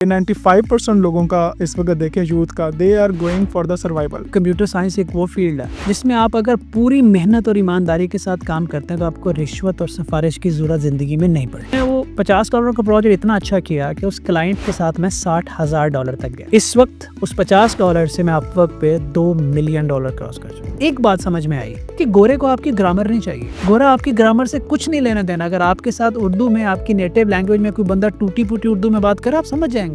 95% लोगों का इस वक्त देखें यूथ का, they are going for the survival. Computer science एक वो फील्ड है जिसमें आप अगर पूरी मेहनत और ईमानदारी के साथ काम करते हैं तो आपको रिश्वत और सिफारिश की जरूरत जिंदगी में नहीं पड़ती। मैंने वो $50 का प्रोजेक्ट इतना अच्छा किया कि उस क्लाइंट के साथ मैं $60,000 तक गया। इस वक्त उस $50 से मैं अपवर्क पे $2 मिलियन क्रॉस कर चुका। एक बात समझ में आई कि गोरे को आपकी ग्रामर नहीं चाहिए, गोरा आपकी ग्रामर से कुछ नहीं लेना देना। अगर आपके साथ उर्दू में, आपकी नेटिव लैंग्वेज में कोई बंदा टूटी फूटी उर्दू में बात करे, आप समझ जाएंगे।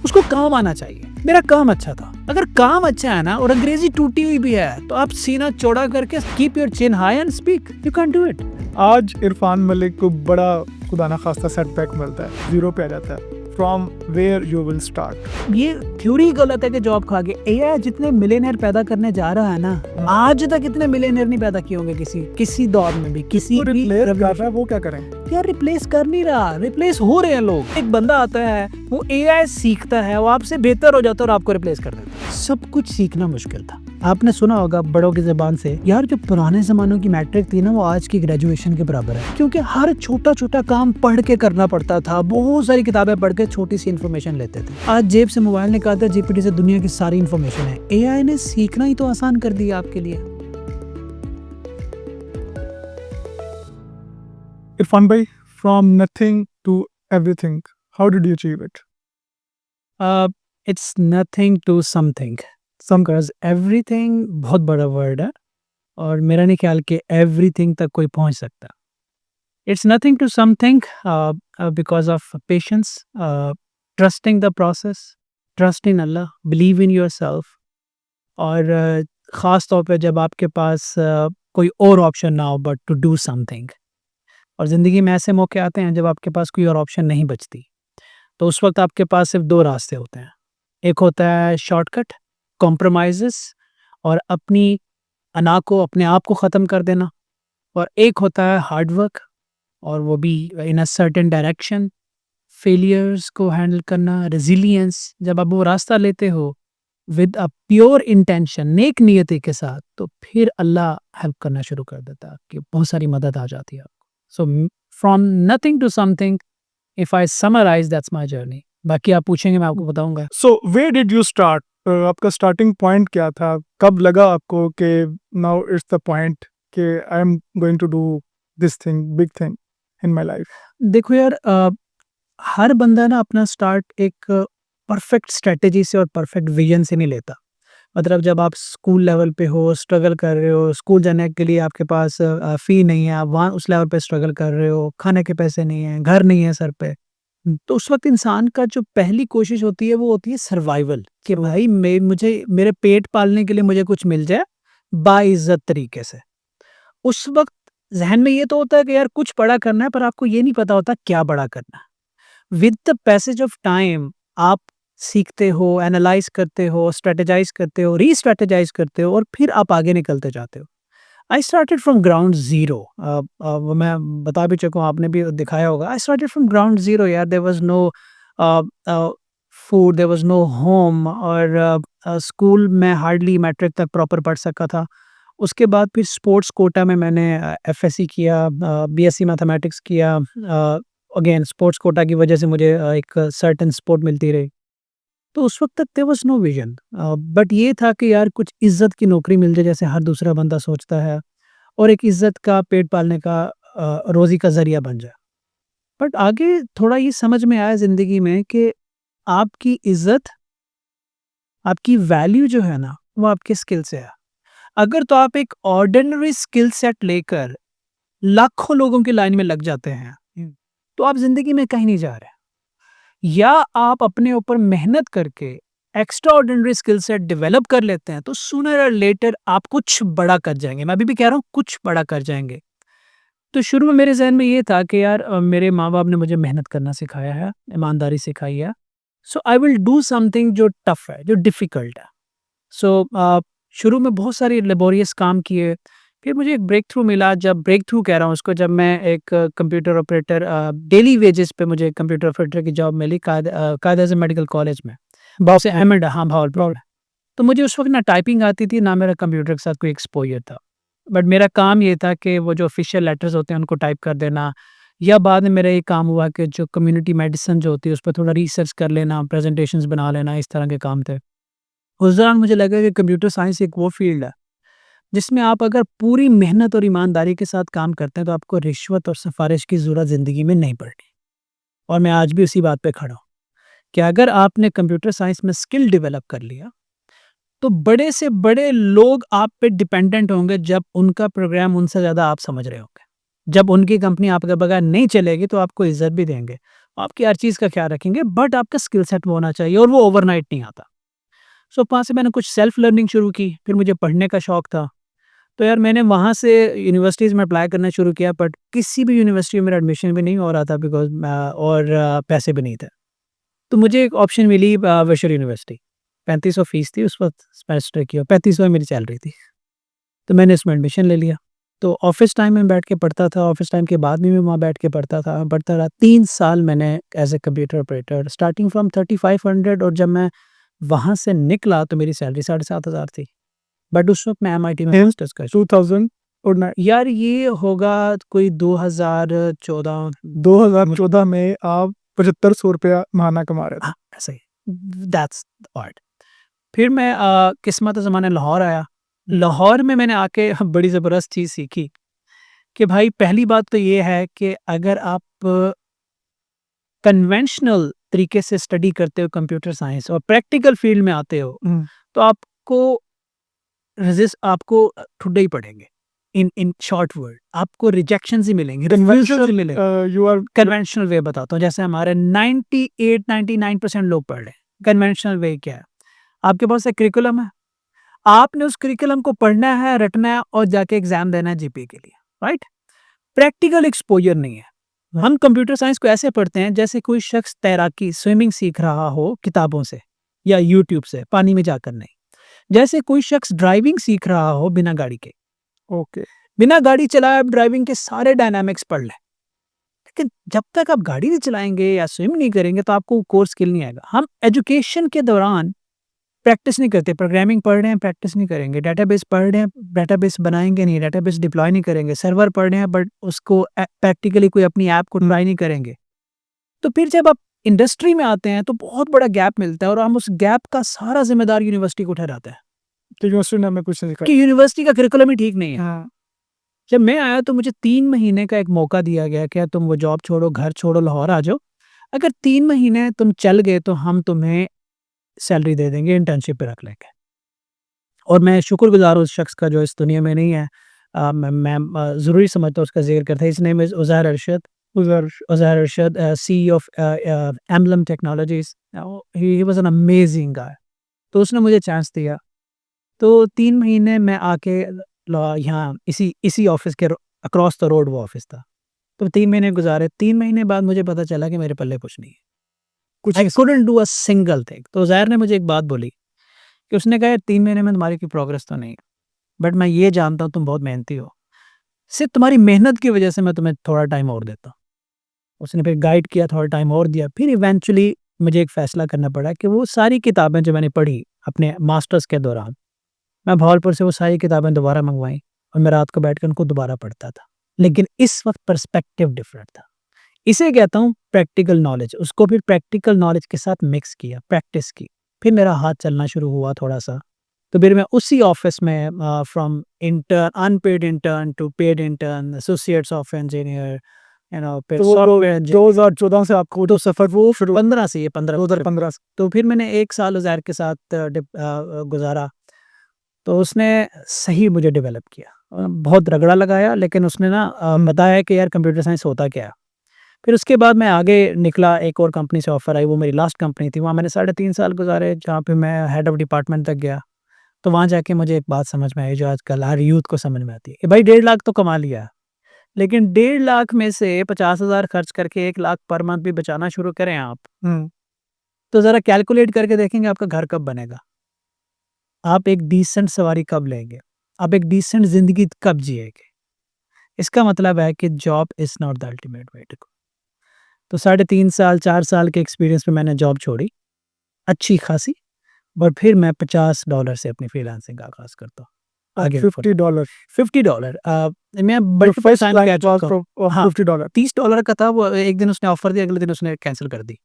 उसको काम आना चाहिए। मेरा काम अच्छा था। अगर काम अच्छा है ना और अंग्रेजी टूटी हुई भी है तो आप सीना चौड़ा करके keep your chin high and speak, you can do it. आज इरफान मलिक को बड़ा खुदा ना खास्ता सेटबैक मिलता है, जीरो पे आ जाता है। From where you will start. ये थ्योरी गलत है कि जॉब खा के। एआई जितने मिलियनेयर पैदा करने जा रहा है ना, आज तक इतने मिलियनेयर नहीं पैदा किए होंगे किसी दौर में भी, किसी भी। रिप्लेस कर रहा है, वो क्या करें यार? रिप्लेस कर नहीं रहा, रिप्लेस हो रहे हैं लोग। एक बंदा आता है, वो एआई सीखता है, वो आपसे बेहतर हो जाता है और आपको रिप्लेस कर देता है। सब कुछ सीखना मुश्किल था। आपने सुना होगा बड़ों की ज़बान से, यार जो पुराने ज़मानों की मैट्रिक थी ना, वो आज की ग्रेजुएशन के बराबर है। क्योंकि हर छोटा छोटा काम पढ़ के करना पड़ता था, बहुत सारी किताबें पढ़ के छोटी सी इन्फॉर्मेशन लेते थे। आज जेब से मोबाइल निकालते, जीपीटी से दुनिया की सारी इन्फॉर्मेशन है। एआई ने सीखना ही तो आसान कर दिया आपके लिए। इरफान भाई, from nothing to everything, how did you achieve it? It's nothing to something. Because everything बहुत बड़ा वर्ड है और मेरा नहीं ख्याल कि एवरीथिंग तक कोई पहुंच सकता। It's nothing to something because of patience, trusting the process, trust in Allah, believe in yourself. और ख़ास तौर पे जब आपके पास कोई और ऑप्शन ना हो बट टू डू समथिंग। और ज़िंदगी में ऐसे मौके आते हैं जब आपके पास कोई और ऑप्शन नहीं बचती, तो उस वक्त आपके पास सिर्फ दो रास्ते होते हैं। एक होता है शॉर्टकट, कॉम्प्रोमाइज़ेस और अपनी अना को, अपने आप को ख़त्म कर देना। और एक होता है हार्ड वर्क, और वो भी इन अ सर्टेन डायरेक्शन, फेलियर्स को हैंडल करना, रेजिलियंस। जब आप वो रास्ता लेते हो विद अ प्योर इंटेंशन, नेक नियति के साथ, तो फिर अल्लाह हेल्प करना शुरू कर देता है, कि बहुत सारी मदद आ जाती है आपको। So from nothing to something, if I summarise, that's my journey. बाकी आप पूछेंगे, मैं आपको बताऊंगा। So where did you start? आपका स्टार्टिंग पॉइंट क्या था? कब लगा आपको कि नाउ इट्स द पॉइंट कि I am going to do this thing, big thing in my life? देखो यार, हर बंदा ना अपना स्टार्ट एक परफेक्ट स्ट्रेटेजी से और परफेक्ट विजन से नहीं लेता। मतलब जब आप स्कूल लेवल पे हो, स्ट्रगल कर रहे हो, स्कूल जाने के लिए आपके पास फ़ी नहीं है, आप वहाँ उस लेवल पे स्ट्रगल कर रहे हो, खाने के पैसे नहीं हैं, घर नहीं है सर पे। तो उस वक़्त इंसान का जो पहली कोशिश होती है, वो होती है सर्वाइवल, कि भाई मुझे मेरे पेट पालने के लिए मुझे कुछ मिल जाए, बाइज़्ज़त तरीके से। उस वक़्त ज़हन में ये तो होता है कि यार कुछ बड़ा करना है, पर आपको ये नहीं पता होता क्या बड़ा करना है। With the passage of time आप सीखते हो, एनालाइज़ करते हो, स्ट्रैटेजाइज़ करते हो, री-स्ट्रैटेजाइज़ करते हो और फिर आप आगे निकलते जाते हो। आई स्टार्टेड फ्रॉम ग्राउंड ज़ीरो। वो मैं बता भी चुका हूँ, आपने भी दिखाया होगा। I started from ground zero यार। There was no a food, there was no home, और स्कूल में हार्डली मैट्रिक तक प्रॉपर पढ़ सका था। उसके बाद फिर स्पोर्ट्स कोटा में मैंने एफएससी किया, बीएससी मैथमेटिक्स किया। अगेन स्पोर्ट्स कोटा की वजह से मुझे एक सर्टेन सपोर्ट मिलती रही। तो उस वक़्त तक there was no vision, but ये था कि यार कुछ इज़्ज़त की नौकरी मिल जाए, जैसे हर दूसरा बंदा सोचता है, और एक इज़्ज़त का, पेट पालने का, रोज़ी का ज़रिया बन जाए। बट आगे थोड़ा ये समझ में आया ज़िंदगी में कि आपकी इज़्ज़त, आपकी वैल्यू जो है ना, वो आपके स्किल से है। अगर तो आप एक ऑर्डिनरी स्किल सेट लेकर लाखों लोगों की लाइन में लग जाते हैं, तो आप ज़िंदगी में कहीं नहीं जा रहे। या आप अपने ऊपर मेहनत करके extra ordinary skill set develop कर लेते हैं, तो सूनर और लेटर आप कुछ बड़ा कर जाएंगे। मैं अभी भी कह रहा हूँ, कुछ बड़ा कर जाएंगे। तो शुरू में मेरे जहन में ये था कि यार मेरे माँ बाप ने मुझे मेहनत करना सिखाया है, ईमानदारी सिखाई है। सो आई विल डू समथिंग जो टफ है, जो डिफिकल्ट है। सो शुरू में बहुत सारे लेबोरियस काम किए। फिर मुझे एक ब्रेक थ्रू मिला। जब ब्रेक थ्रू कह रहा हूँ उसको, जब मैं एक कंप्यूटर ऑपरेटर, डेली वेजेस पे मुझे कंप्यूटर ऑपरेटर की जॉब मिली कायदा से मेडिकल कॉलेज में, बहुत से अहमद, हाँ, भावलपुर। तो मुझे उस वक्त ना टाइपिंग आती थी, ना मेरा कंप्यूटर के साथ कोई एक्सपोजर था। बट मेरा काम ये था कि वो जो ऑफिशियल लेटर्स होते हैं उनको टाइप कर देना, या बाद में मेरा ये काम हुआ कि जो कम्युनिटी मेडिसिन जो होती है उस पर थोड़ा रिसर्च कर लेना, प्रेजेंटेशंस बना लेना, इस तरह के काम थे। उस दौरान मुझे लगा कि कंप्यूटर साइंस एक वो फील्ड है जिसमें आप अगर पूरी मेहनत और ईमानदारी के साथ काम करते हैं तो आपको रिश्वत और सिफारिश की ज़रूरत ज़िंदगी में नहीं पड़ती। और मैं आज भी उसी बात पे खड़ा हूँ कि अगर आपने कंप्यूटर साइंस में स्किल डेवलप कर लिया तो बड़े से बड़े लोग आप पे डिपेंडेंट होंगे जब उनका प्रोग्राम उनसे ज़्यादा आप समझ रहे होंगे। जब उनकी कंपनी आपके बगैर नहीं चलेगी तो आपको इज़्ज़त भी देंगे, आपकी हर चीज़ का ख्याल रखेंगे, बट आपका स्किल सेट वो होना चाहिए और वो ओवरनाइट नहीं आता। सो वहाँ से मैंने कुछ सेल्फ लर्निंग शुरू की, फिर मुझे पढ़ने का शौक था। तो यार मैंने वहाँ से यूनिवर्सिटीज़ में अप्लाई करना शुरू किया, बट किसी भी यूनिवर्सिटी में मेरा एडमिशन भी नहीं हो रहा था बिकॉज़ पैसे भी नहीं थे। तो मुझे एक ऑप्शन मिली विक्टोरिया यूनिवर्सिटी। 3500 फीस थी उस वक़्त सेमेस्टर की और 3500 मेरी सैलरी थी। तो मैंने इसमें एडमिशन ले लिया। तो ऑफ़िस टाइम में बैठ के पढ़ता था, ऑफ़िस टाइम के बाद भी मैं वहाँ बैठ के पढ़ता रहा। 3 साल मैंने as a computer operator starting from 3500, और जब मैं वहाँ से निकला तो मेरी सैलरी 7,500 थी। बट उस वक़्त मैं एमआईटी में इन मास्टर्स कर 2000 और यार ये होगा कोई 2014। 2014 में आप ₹7500 महीना कमा रहे थे। हाँ, ऐसा ही। That's odd. फिर मैं किस्मत ज़माने लाहौर आया। लाहौर में मैंने आके बड़ी ज़बरदस्त चीज़ सीखी कि भाई पहली बात तो ये है कि अगर आप कन्वेंशनल तरीके से स्टडी करते हो कंप्यूटर साइंस और प्रैक्टिकल फील्ड में आते हो, हुँ, तो आपको ठुड्डे ही पड़ेंगे। इन शॉर्ट वर्ड आपको रिजेक्शंस ही मिलेंगे, रिफ्यूज़ल्स ही मिलेंगे। यू आर कन्वेंशनल वे बताता हूँ, जैसे हमारे 98-99% लोग पढ़ रहे हैं। कन्वेंशनल वे क्या है? आपके पास एक करिकुलम है, आपने उस करिकुलम को पढ़ना है, रटना है और जाके एग्ज़ाम देना है जीपीए के लिए, राइट? प्रैक्टिकल एक्सपोज़र नहीं है। हम कंप्यूटर साइंस को ऐसे पढ़ते हैं जैसे कोई शख्स तैराकी, स्विमिंग सीख रहा हो किताबों से या यूट्यूब से, पानी में जाकर नहीं। जैसे कोई शख्स ड्राइविंग सीख रहा हो बिना गाड़ी के। ओके। बिना गाड़ी चलाए आप ड्राइविंग के सारे डायनामिक्स पढ़ लें। लेकिन जब तक आप गाड़ी नहीं चलाएँगे या स्विम नहीं करेंगे तो आपको कोर स्किल नहीं आएगा। हम एजुकेशन के दौरान प्रैक्टिस नहीं करते, प्रोग्रामिंग पढ़ रहे हैं, प्रैक्टिस नहीं करेंगे, डेटाबेस पढ़ रहे हैं, डेटाबेस बनाएँगे नहीं, डेटाबेस डिप्लॉय नहीं करेंगे, सर्वर पढ़ रहे हैं बट उसको प्रैक्टिकली कोई अपनी ऐप को ट्राई नहीं करेंगे। तो फिर जब आप इंडस्ट्री में आते हैं तो बहुत बड़ा गैप मिलता है और हम उस गैप का सारा ज़िम्मेदार यूनिवर्सिटी को ठहराते हैं तो यूनिवर्सिटी ने हमें कुछ नहीं कि सिखाया। यूनिवर्सिटी का करिकुलम ही ठीक नहीं है। हाँ, जब मैं आया तो मुझे 3 महीने का एक मौका दिया गया कि तुम वो जॉब छोड़ो, घर छोड़ो, लाहौर आ जाओ। अगर 3 महीने तुम चल गए तो हम तुम्हें सैलरी दे देंगे, इंटर्नशिप पे रख लेंगे। और मैं शुक्रगुज़ार हूँ उस शख्स का जो इस दुनिया में नहीं है। मैं ज़रूरी समझता हूँ उसका ज़िक्र करते हैं। His name is Uzair Arshad. उधर Uzair Arshad CEO of Emblem Technologies. He was an amazing guy. तो उसने मुझे चांस दिया। तो 3 महीने मैं आके यहाँ इसी ऑफ़िस के अक्रॉस द रोड वो ऑफ़िस था। तो 3 महीने गुज़ारे, 3 महीने बाद मुझे पता चला कि मेरे पल्ले कुछ नहीं है। कुछ आई नहीं couldn't do a single thing. तो ज़ाहिर ने मुझे एक बात बोली कि उसने कहा, "यार 3 महीने में तुम्हारी कोई प्रोग्रेस तो नहीं है, बट मैं ये जानता हूँ तुम बहुत मेहनती हो। सिर्फ़ तुम्हारी मेहनत की वज़ह से मैं तुम्हें थोड़ा टाइम और देता हूँ।" उसने फिर गाइड किया, थोड़ा टाइम और दिया। फिर इवेंचुअली मुझे एक फ़ैसला करना पड़ा कि वो सारी किताबें जो मैंने पढ़ी अपने मास्टर्स के दौरान, मैं भावलपुर से वो सारी किताबें दोबारा मँगवाई और मैं रात को बैठ के उनको दोबारा पढ़ता था। लेकिन इस वक़्त पर्सपेक्टिव डिफरेंट था। इसे कहता हूँ प्रैक्टिकल नॉलेज। उसको फिर प्रैक्टिकल नॉलेज के साथ मिक्स किया, प्रैक्टिस की। फिर मेरा हाथ चलना शुरू हुआ थोड़ा-सा। तो फिर मैं उसी ऑफ़िस में from intern, unpaid intern to paid intern, associate software engineer, फिर तो वो सॉफ्टवेयर इंजी 2014 से आपको तो सफ़र वो शुरू 15 से ये 15 2015 से। तो फिर मैंने 1 साल उज़ैर के साथ गुज़ारा। तो उसने सही मुझे डेवलप किया। बहुत रगड़ा लगाया लेकिन उसने ना बताया कि यार कंप्यूटर साइंस होता क्या है। फिर उसके बाद मैं आगे निकला, एक और कंपनी से ऑफ़र आई, वो मेरी लास्ट कंपनी थी। वहाँ मैंने साढ़े 3 साल गुज़ारे, जहाँ पे मैं हेड ऑफ़ डिपार्टमेंट तक गया। तो वहाँ जाके मुझे एक बात समझ में आई जो आजकल हर यूथ को समझ में आती है कि भाई 1.5 लाख तो कमा लिया, लेकिन 1.5 लाख में से 50,000 खर्च करके 1 लाख पर मंथ भी बचाना शुरू करें आप, हुँ, तो ज़रा कैलकुलेट करके देखेंगे आपका घर कब बनेगा? आप एक डिसेंट सवारी कब लेंगे? आप एक डिसेंट ज़िंदगी कब जिएँगे? इसका मतलब है कि job is not the ultimate way to go. तो साढ़े 3 साल, 4 साल के एक्सपीरियंस में मैंने जॉब छोड़ी, अच्छी खासी, बट फिर मैं $50 से अपनी फ्रीलांसिंग का आगाज़ करता हूँ। आगे $50. $50 मैं Your multiple first time client कह was चुका हूँ। for हाँ, $50. $30 का था, वो एक दिन उसने ऑफर दिया, अगले दिन उसने कैंसिल कर दी।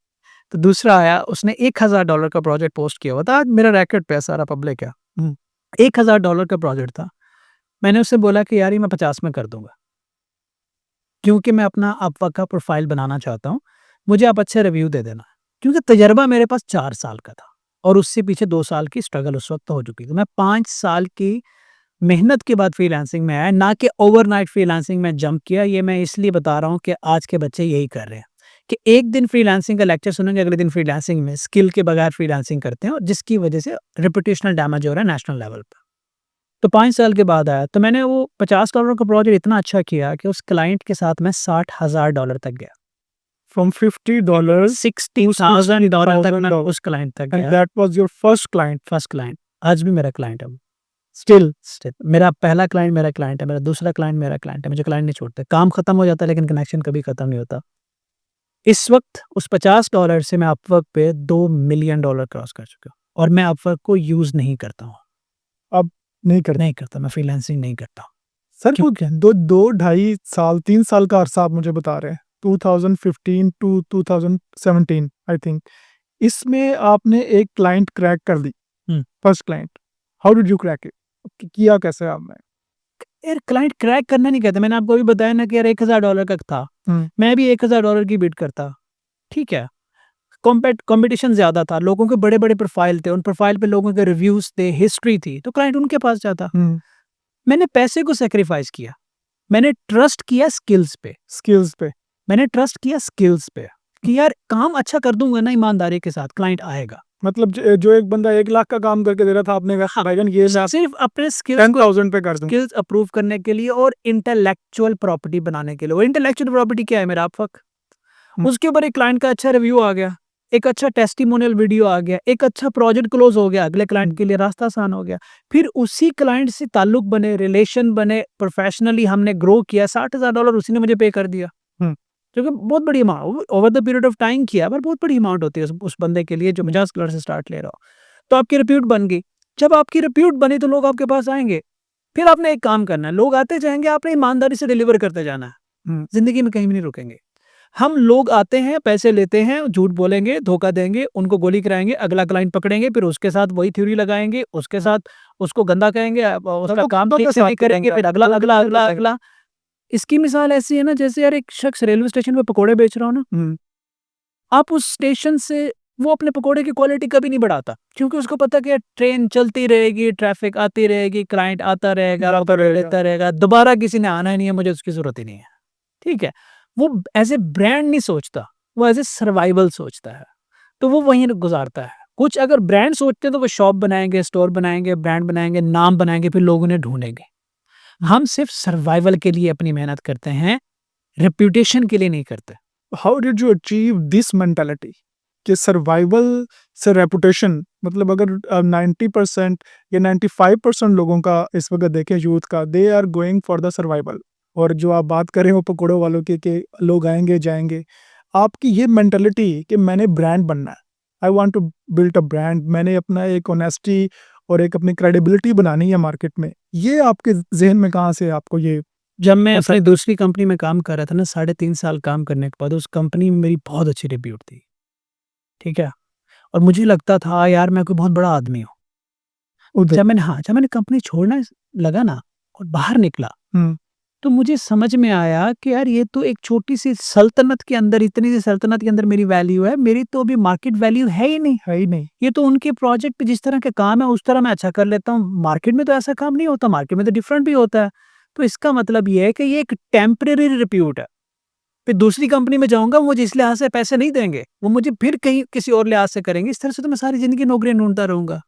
तो दूसरा आया, उसने $1000 का प्रोजेक्ट पोस्ट किया हुआ था, आज मेरा रैकेट पे है, सारा पब्लिक है। $1000 का प्रोजेक्ट था। मैंने उससे बोला कि यार ये मैं 50 में कर दूँगा। क्योंकि मैं अपना अपवर्क का प्रोफाइल बनाना चाहता हूँ, मुझे आप अच्छे रिव्यू दे देना। क्योंकि तजर्बा मेरे पास 4 साल का था और उससे पीछे 2 साल की स्ट्रगल उस वक़्त हो चुकी थी। मैं 5 साल की मेहनत के बाद फ्रीलांसिंग में आया, ना कि ओवरनाइट फ्रीलांसिंग में जंप किया। ये मैं इसलिए बता रहा हूँ कि आज के बच्चे यही कर रहे हैं कि एक दिन फ्रीलांसिंग का लेक्चर सुनेंगे, अगले दिन फ्रीलांसिंग में स्किल के बगैर फ्रीलांसिंग करते हैं और जिसकी वजह से रेपुटेशनल डैमेज हो रहा है नेशनल लेवल पे। तो 5 साल के बाद आया, तो मैंने वो $50 का प्रोजेक्ट इतना अच्छा किया कि उस क्लाइंट के साथ मैं $60,000 तक गया। From $50 $60,000 तक मैं $60,000. उस क्लाइंट तक And गया, that was your first client. First client. आज भी मेरा क्लाइंट है वो। Still. मेरा पहला क्लाइंट मेरा क्लाइंट है, मेरा दूसरा क्लाइंट मेरा क्लाइंट है, मुझे क्लाइंट नहीं छोड़ते। काम खत्म हो जाता है लेकिन कनेक्शन कभी खत्म नहीं होता। इस वक़्त उस $50 से मैं अपवर्क पे $2 मिलियन क्रॉस कर चुका हूँ और मैं अपवर्क को यूज़ नहीं करता हूँ। अब नहीं करते। नहीं करता, मैं फ्रीलांसिंग नहीं करता हूँ। सर क्यों? वो दो ढाई साल 3 साल का अरसा आप मुझे बता रहे हैं, 2015 टू 2017 आई थिंक, इसमें आपने एक क्लाइंट क्रैक कर दी, first client. How did you crack it? किया कैसे आपने? यार क्लाइंट क्रैक करना नहीं कहते, मैंने आपको अभी बताया ना कि यार $1000 का था, मैं भी $1000 की बिड करता, ठीक है। कॉम्पिटिशन ज़्यादा था, लोगों के बड़े-बड़े प्रोफाइल थे, उन प्रोफाइल पे लोगों के रिव्यूज़ थे, हिस्ट्री थी, तो क्लाइंट उनके पास जाता। मैंने पैसे को सैक्रिफाइस किया, मैंने ट्रस्ट किया स्किल्स पे, मैंने ट्रस्ट किया स्किल्स पे कि यार काम अच्छा कर दूँगा ना ईमानदारी के साथ, क्लाइंट आएगा। मतलब जो एक बंदा 1 लाख का काम करके दे रहा था, आपने कहा भाईजान ये मैं सिर्फ अपने 10,000 पे कर दूँ। स्किल्स अप्रूव करने के लिए और इंटेलेक्चुअल प्रॉपर्टी बनाने के लिए। और इंटेलेक्चुअल प्रॉपर्टी क्या है मेरा अपवर्क? उसके ऊपर एक क्लाइंट का अच्छा रिव्यू आ गया, एक अच्छा टेस्टिमोनियल वीडियो आ गया, एक अच्छा प्रोजेक्ट क्लोज हो गया, अगले क्लाइंट के लिए रास्ता आसान हो गया। फिर उसी क्लाइंट से ताल्लुक बने, रिलेशन बने, प्रोफेशनली हमने ग्रो किया, $60,000 उसी ने मुझे पे कर दिया। जो कि बहुत बड़ी amount over the period of time किया, पर बहुत बड़ी अमाउंट होती है उस बंदे के लिए जो $50 से स्टार्ट ले रहा हो। तो आपकी रिप्यूट बन गई। जब आपकी रिप्यूट बनी तो लोग आपके पास आएँगे। फिर आपने एक काम करना है, लोग आते जाएँगे, आपने ईमानदारी से डिलीवर करते जाना है। ज़िंदगी में कहीं भी नहीं रुकेंगे। हम लोग आते हैं, पैसे लेते हैं, झूठ बोलेंगे, धोखा देंगे, उनको गोली कराएँगे, अगला क्लाइंट पकड़ेंगे, फिर उसके साथ वही थ्योरी लगाएँगे, उसके साथ उसको गंदा कहेंगे, उसका काम ठीक से नहीं करेंगे, फिर अगला। इसकी मिसाल ऐसी है ना जैसे यार एक शख्स रेलवे स्टेशन पे पकोड़े बेच रहा हो ना, आप उस स्टेशन से वो अपने पकोड़े की क्वालिटी कभी नहीं बढ़ाता क्योंकि उसको पता कि यार ट्रेन चलती रहेगी, ट्रैफिक आती रहेगी, क्लाइंट आता रहेगा, लेता रहेगा, दोबारा किसी ने आना ही नहीं है, मुझे उसकी ज़रूरत ही नहीं है, ठीक है। वो एज़ ए ब्रांड नहीं सोचता, वो एज़ ए सर्वाइवल सोचता है, तो वो वहीं गुज़ारता है। कुछ अगर ब्रांड सोचते हैं तो वो शॉप बनाएँगे, स्टोर बनाएँगे, ब्रांड बनाएँगे, नाम बनाएँगे, फिर लोग उन्हें ढूँढेंगे। हम सिर्फ सर्वाइवल के लिए अपनी मेहनत करते हैं, रेप्यूटेशन के लिए नहीं करते। How did you achieve this mentality कि सर्वाइवल से रेपुटेशन, मतलब अगर 90% या 95% लोगों का इस वक्त देखें यूथ का, they are going for the survival, और जो आप बात कर रहे हो पकौड़ों वालों की कि लोग आएंगे जाएंगे, आपकी ये मेंटालिटी कि मैंने ब्रांड बनना है, I want to build a brand, मैंने अपना एक ऑनेस्टी और एक अपनी क्रेडिबिलिटी बनानी है मार्केट में, ये आपके जहन में कहाँ से आपको ये? जब मैं अपनी दूसरी कंपनी में काम कर रहा था ना, 3.5 साल काम करने के बाद उस कंपनी में मेरी बहुत अच्छी रिप्यूट थी, ठीक है? और मुझे लगता था यार मैं कोई बहुत बड़ा आदमी हूँ। जब मैंने कंपनी छोड़ना लगा ना और बाहर निकला, तो मुझे समझ में आया कि यार ये तो एक छोटी-सी सल्तनत के अंदर, इतनी सी सल्तनत के अंदर मेरी वैल्यू है, मेरी तो अभी मार्केट वैल्यू है ही नहीं। ये तो उनके प्रोजेक्ट पे जिस तरह के काम है उस तरह मैं अच्छा कर लेता हूँ, मार्केट में तो ऐसा काम नहीं होता, मार्केट में तो डिफरेंट भी होता है। तो इसका मतलब ये है कि ये एक टेम्परेरी रिप्यूट है। फिर दूसरी कंपनी में जाऊँगा, वो जिस लिहाज से पैसे नहीं देंगे, वो मुझे फिर कहीं किसी और लिहाज से करेंगे। इस तरह से तो मैं सारी ज़िंदगी नौकरियाँ ढूँढता रहूँगा।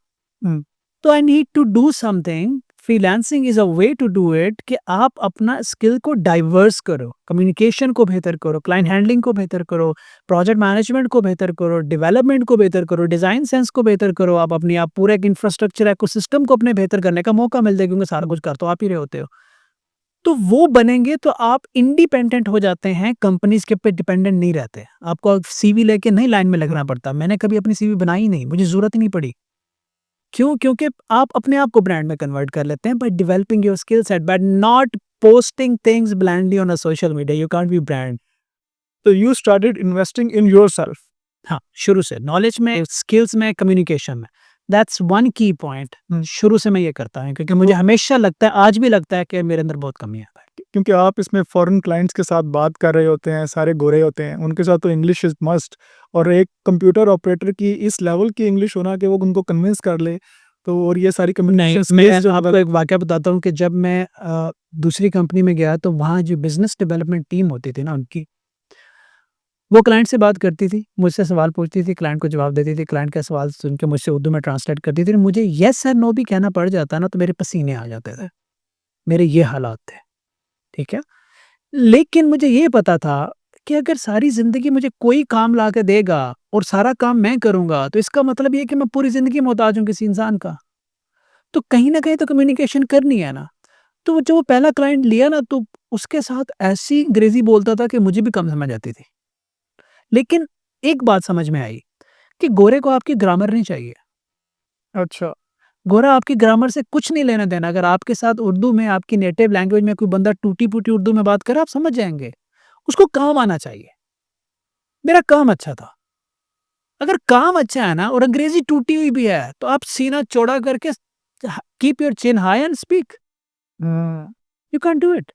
तो I need to do something, freelancing is a way to do it कि आप अपना स्किल को डाइवर्स करो, कम्युनिकेशन को बेहतर करो, क्लाइंट हैंडलिंग को बेहतर करो, प्रोजेक्ट मैनेजमेंट को बेहतर करो, डेवलपमेंट को बेहतर करो, डिज़ाइन सेंस को बेहतर करो। आप पूरा एक इंफ्रास्ट्रक्चर इकोसिस्टम को अपने बेहतर करने का मौका मिल जाए क्योंकि सारा कुछ कर तो आप ही रहे होते हो। तो वो बनेंगे तो आप इंडिपेंडेंट हो जाते हैं, कंपनीज़ के पे डिपेंडेंट नहीं रहते। आपको सीवी लेके नहीं लाइन में लगना पड़ता। मैंने कभी अपनी सीवी बनाई ही नहीं, मुझे ज़रूरत ही नहीं पड़ी। क्यों? क्योंकि आप अपने आप को ब्रांड में कन्वर्ट कर लेते हैं by developing your skill set, by not posting things blindly on a social media, you can't be brand. तो you started investing in yourself. हाँ, शुरू से नॉलेज में, स्किल्स में, कम्युनिकेशन में। That's one key point. हुँ। शुरू से मैं ये करता हूँ क्योंकि मुझे हमेशा लगता है, आज भी लगता है कि मेरे अंदर बहुत कमी है। क्योंकि आप इसमें फॉरेन क्लाइंट्स के साथ बात कर रहे होते हैं, सारे गोरे होते हैं, उनके साथ तो इंग्लिश इज़ मस्ट, और एक कंप्यूटर ऑपरेटर की इस लेवल की इंग्लिश होना कि वो उनको कन्विंस कर ले, तो और ये सारी नहीं, कम्युनिकेशन मैं स्किल्स जो आपको एक वाकया बताता हूँ कि जब मैं दूसरी कंपनी में गया तो वहाँ जो बिज़नेस डेवलपमेंट टीम होती थी ना उनकी, वो क्लाइंट से बात करती थी, मुझसे सवाल पूछती थी, क्लाइंट को जवाब देती थी, क्लाइंट का सवाल सुन के मुझसे उर्दू में ट्रांसलेट करती थी। मुझे येस और नो भी कहना पड़ जाता ना तो मेरे पसीने आ जाते थे। मेरे ये हालात थे, ठीक है? लेकिन मुझे ये पता था कि अगर सारी ज़िंदगी मुझे कोई काम ला के देगा और सारा काम मैं करूँगा, तो इसका मतलब ये है कि मैं पूरी ज़िंदगी मोहताज हूँ किसी इंसान का। तो कहीं न कहीं तो कम्युनिकेशन करनी है ना। तो वो जो वो पहला क्लाइंट लिया ना तो उसके साथ ऐसी अंग्रेज़ी बोलता था कि मुझे भी कम समझ आती थी। लेकिन एक बात समझ में आई कि गोरे को आपकी ग्रामर नहीं चाहिए। अच्छा, गोरा आपकी ग्रामर से कुछ नहीं लेना-देना। अगर आपके साथ उर्दू में, आपकी नेटिव लैंग्वेज में कोई बंदा टूटी-फूटी उर्दू में बात करे, आप समझ जाएँगे। उसको काम आना चाहिए। मेरा काम अच्छा था। अगर काम अच्छा है ना और अंग्रेज़ी टूटी हुई भी है, तो आप सीना चौड़ा करके keep your chin high and speak. Hmm, you can do it.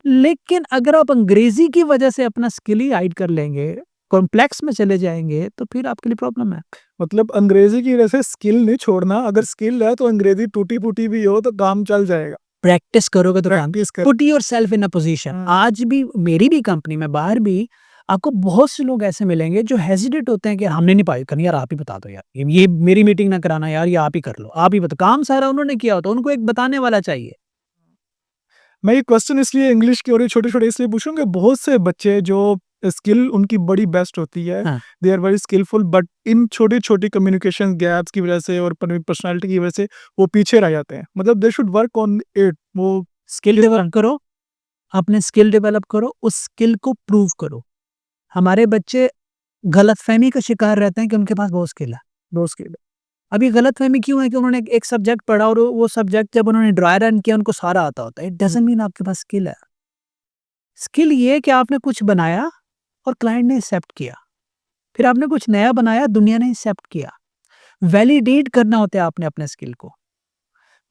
लेकिन अगर आप अंग्रेज़ी की वजह से अपना स्किल ही हाइड कर लेंगे, कॉम्प्लेक्स में चले जाएँगे, तो फिर आपके लिए प्रॉब्लम है। मतलब अंग्रेज़ी की वजह से स्किल नहीं छोड़ना, अगर स्किल है तो अंग्रेज़ी टूटी-फूटी भी हो तो काम चल जाएगा। प्रैक्टिस करोगे तो काम, प्रैक्टिस कर put yourself in a position. हुँ, आज भी मेरी भी कंपनी में बाहर भी आपको बहुत से लोग ऐसे मिलेंगे जो हेजिटेट होते हैं कि हमने नहीं पाई करनी, यार आप ही बता दो यार, ये मेरी मीटिंग ना कराना यार, ये आप ही कर लो, आप ही बताओ। काम सारा उन्होंने किया होता है, उनको एक बताने वाला चाहिए। मैं ये क्वेश्चन इसलिए इंग्लिश की और ये छोटे-छोटे इसलिए पूछ रहा हूँ कि बहुत से बच्चे जो स्किल उनकी बड़ी बेस्ट होती है, हाँ, they are very skilful, but in छोटी-छोटी कम्युनिकेशन गैप्स की वजह से और पर्सनैलिटी की वजह से वो पीछे रह जाते हैं। मतलब they should work on it, वो स्किल डेवलप करो, अपने स्किल डेवलप करो, उस स्किल को प्रूव करो। हमारे बच्चे गलतफ़हमी का शिकार रहते हैं कि उनके पास बहुत स्किल है। दो स्किल। अब ये गलतफ़हमी क्यों है कि उन्होंने एक सब्जेक्ट पढ़ा और वो सब्जेक्ट जब उन्होंने ड्राई रन किया उनको सारा आता होता है। इट हुँ, डज़न्ट मीन आपके पास स्किल है। स्किल ये है कि आपने कुछ बनाया और क्लाइंट ने एक्सेप्ट किया। फिर आपने कुछ नया बनाया, दुनिया ने एक्सेप्ट किया। वैलिडेट करना होता है आपने अपने स्किल को।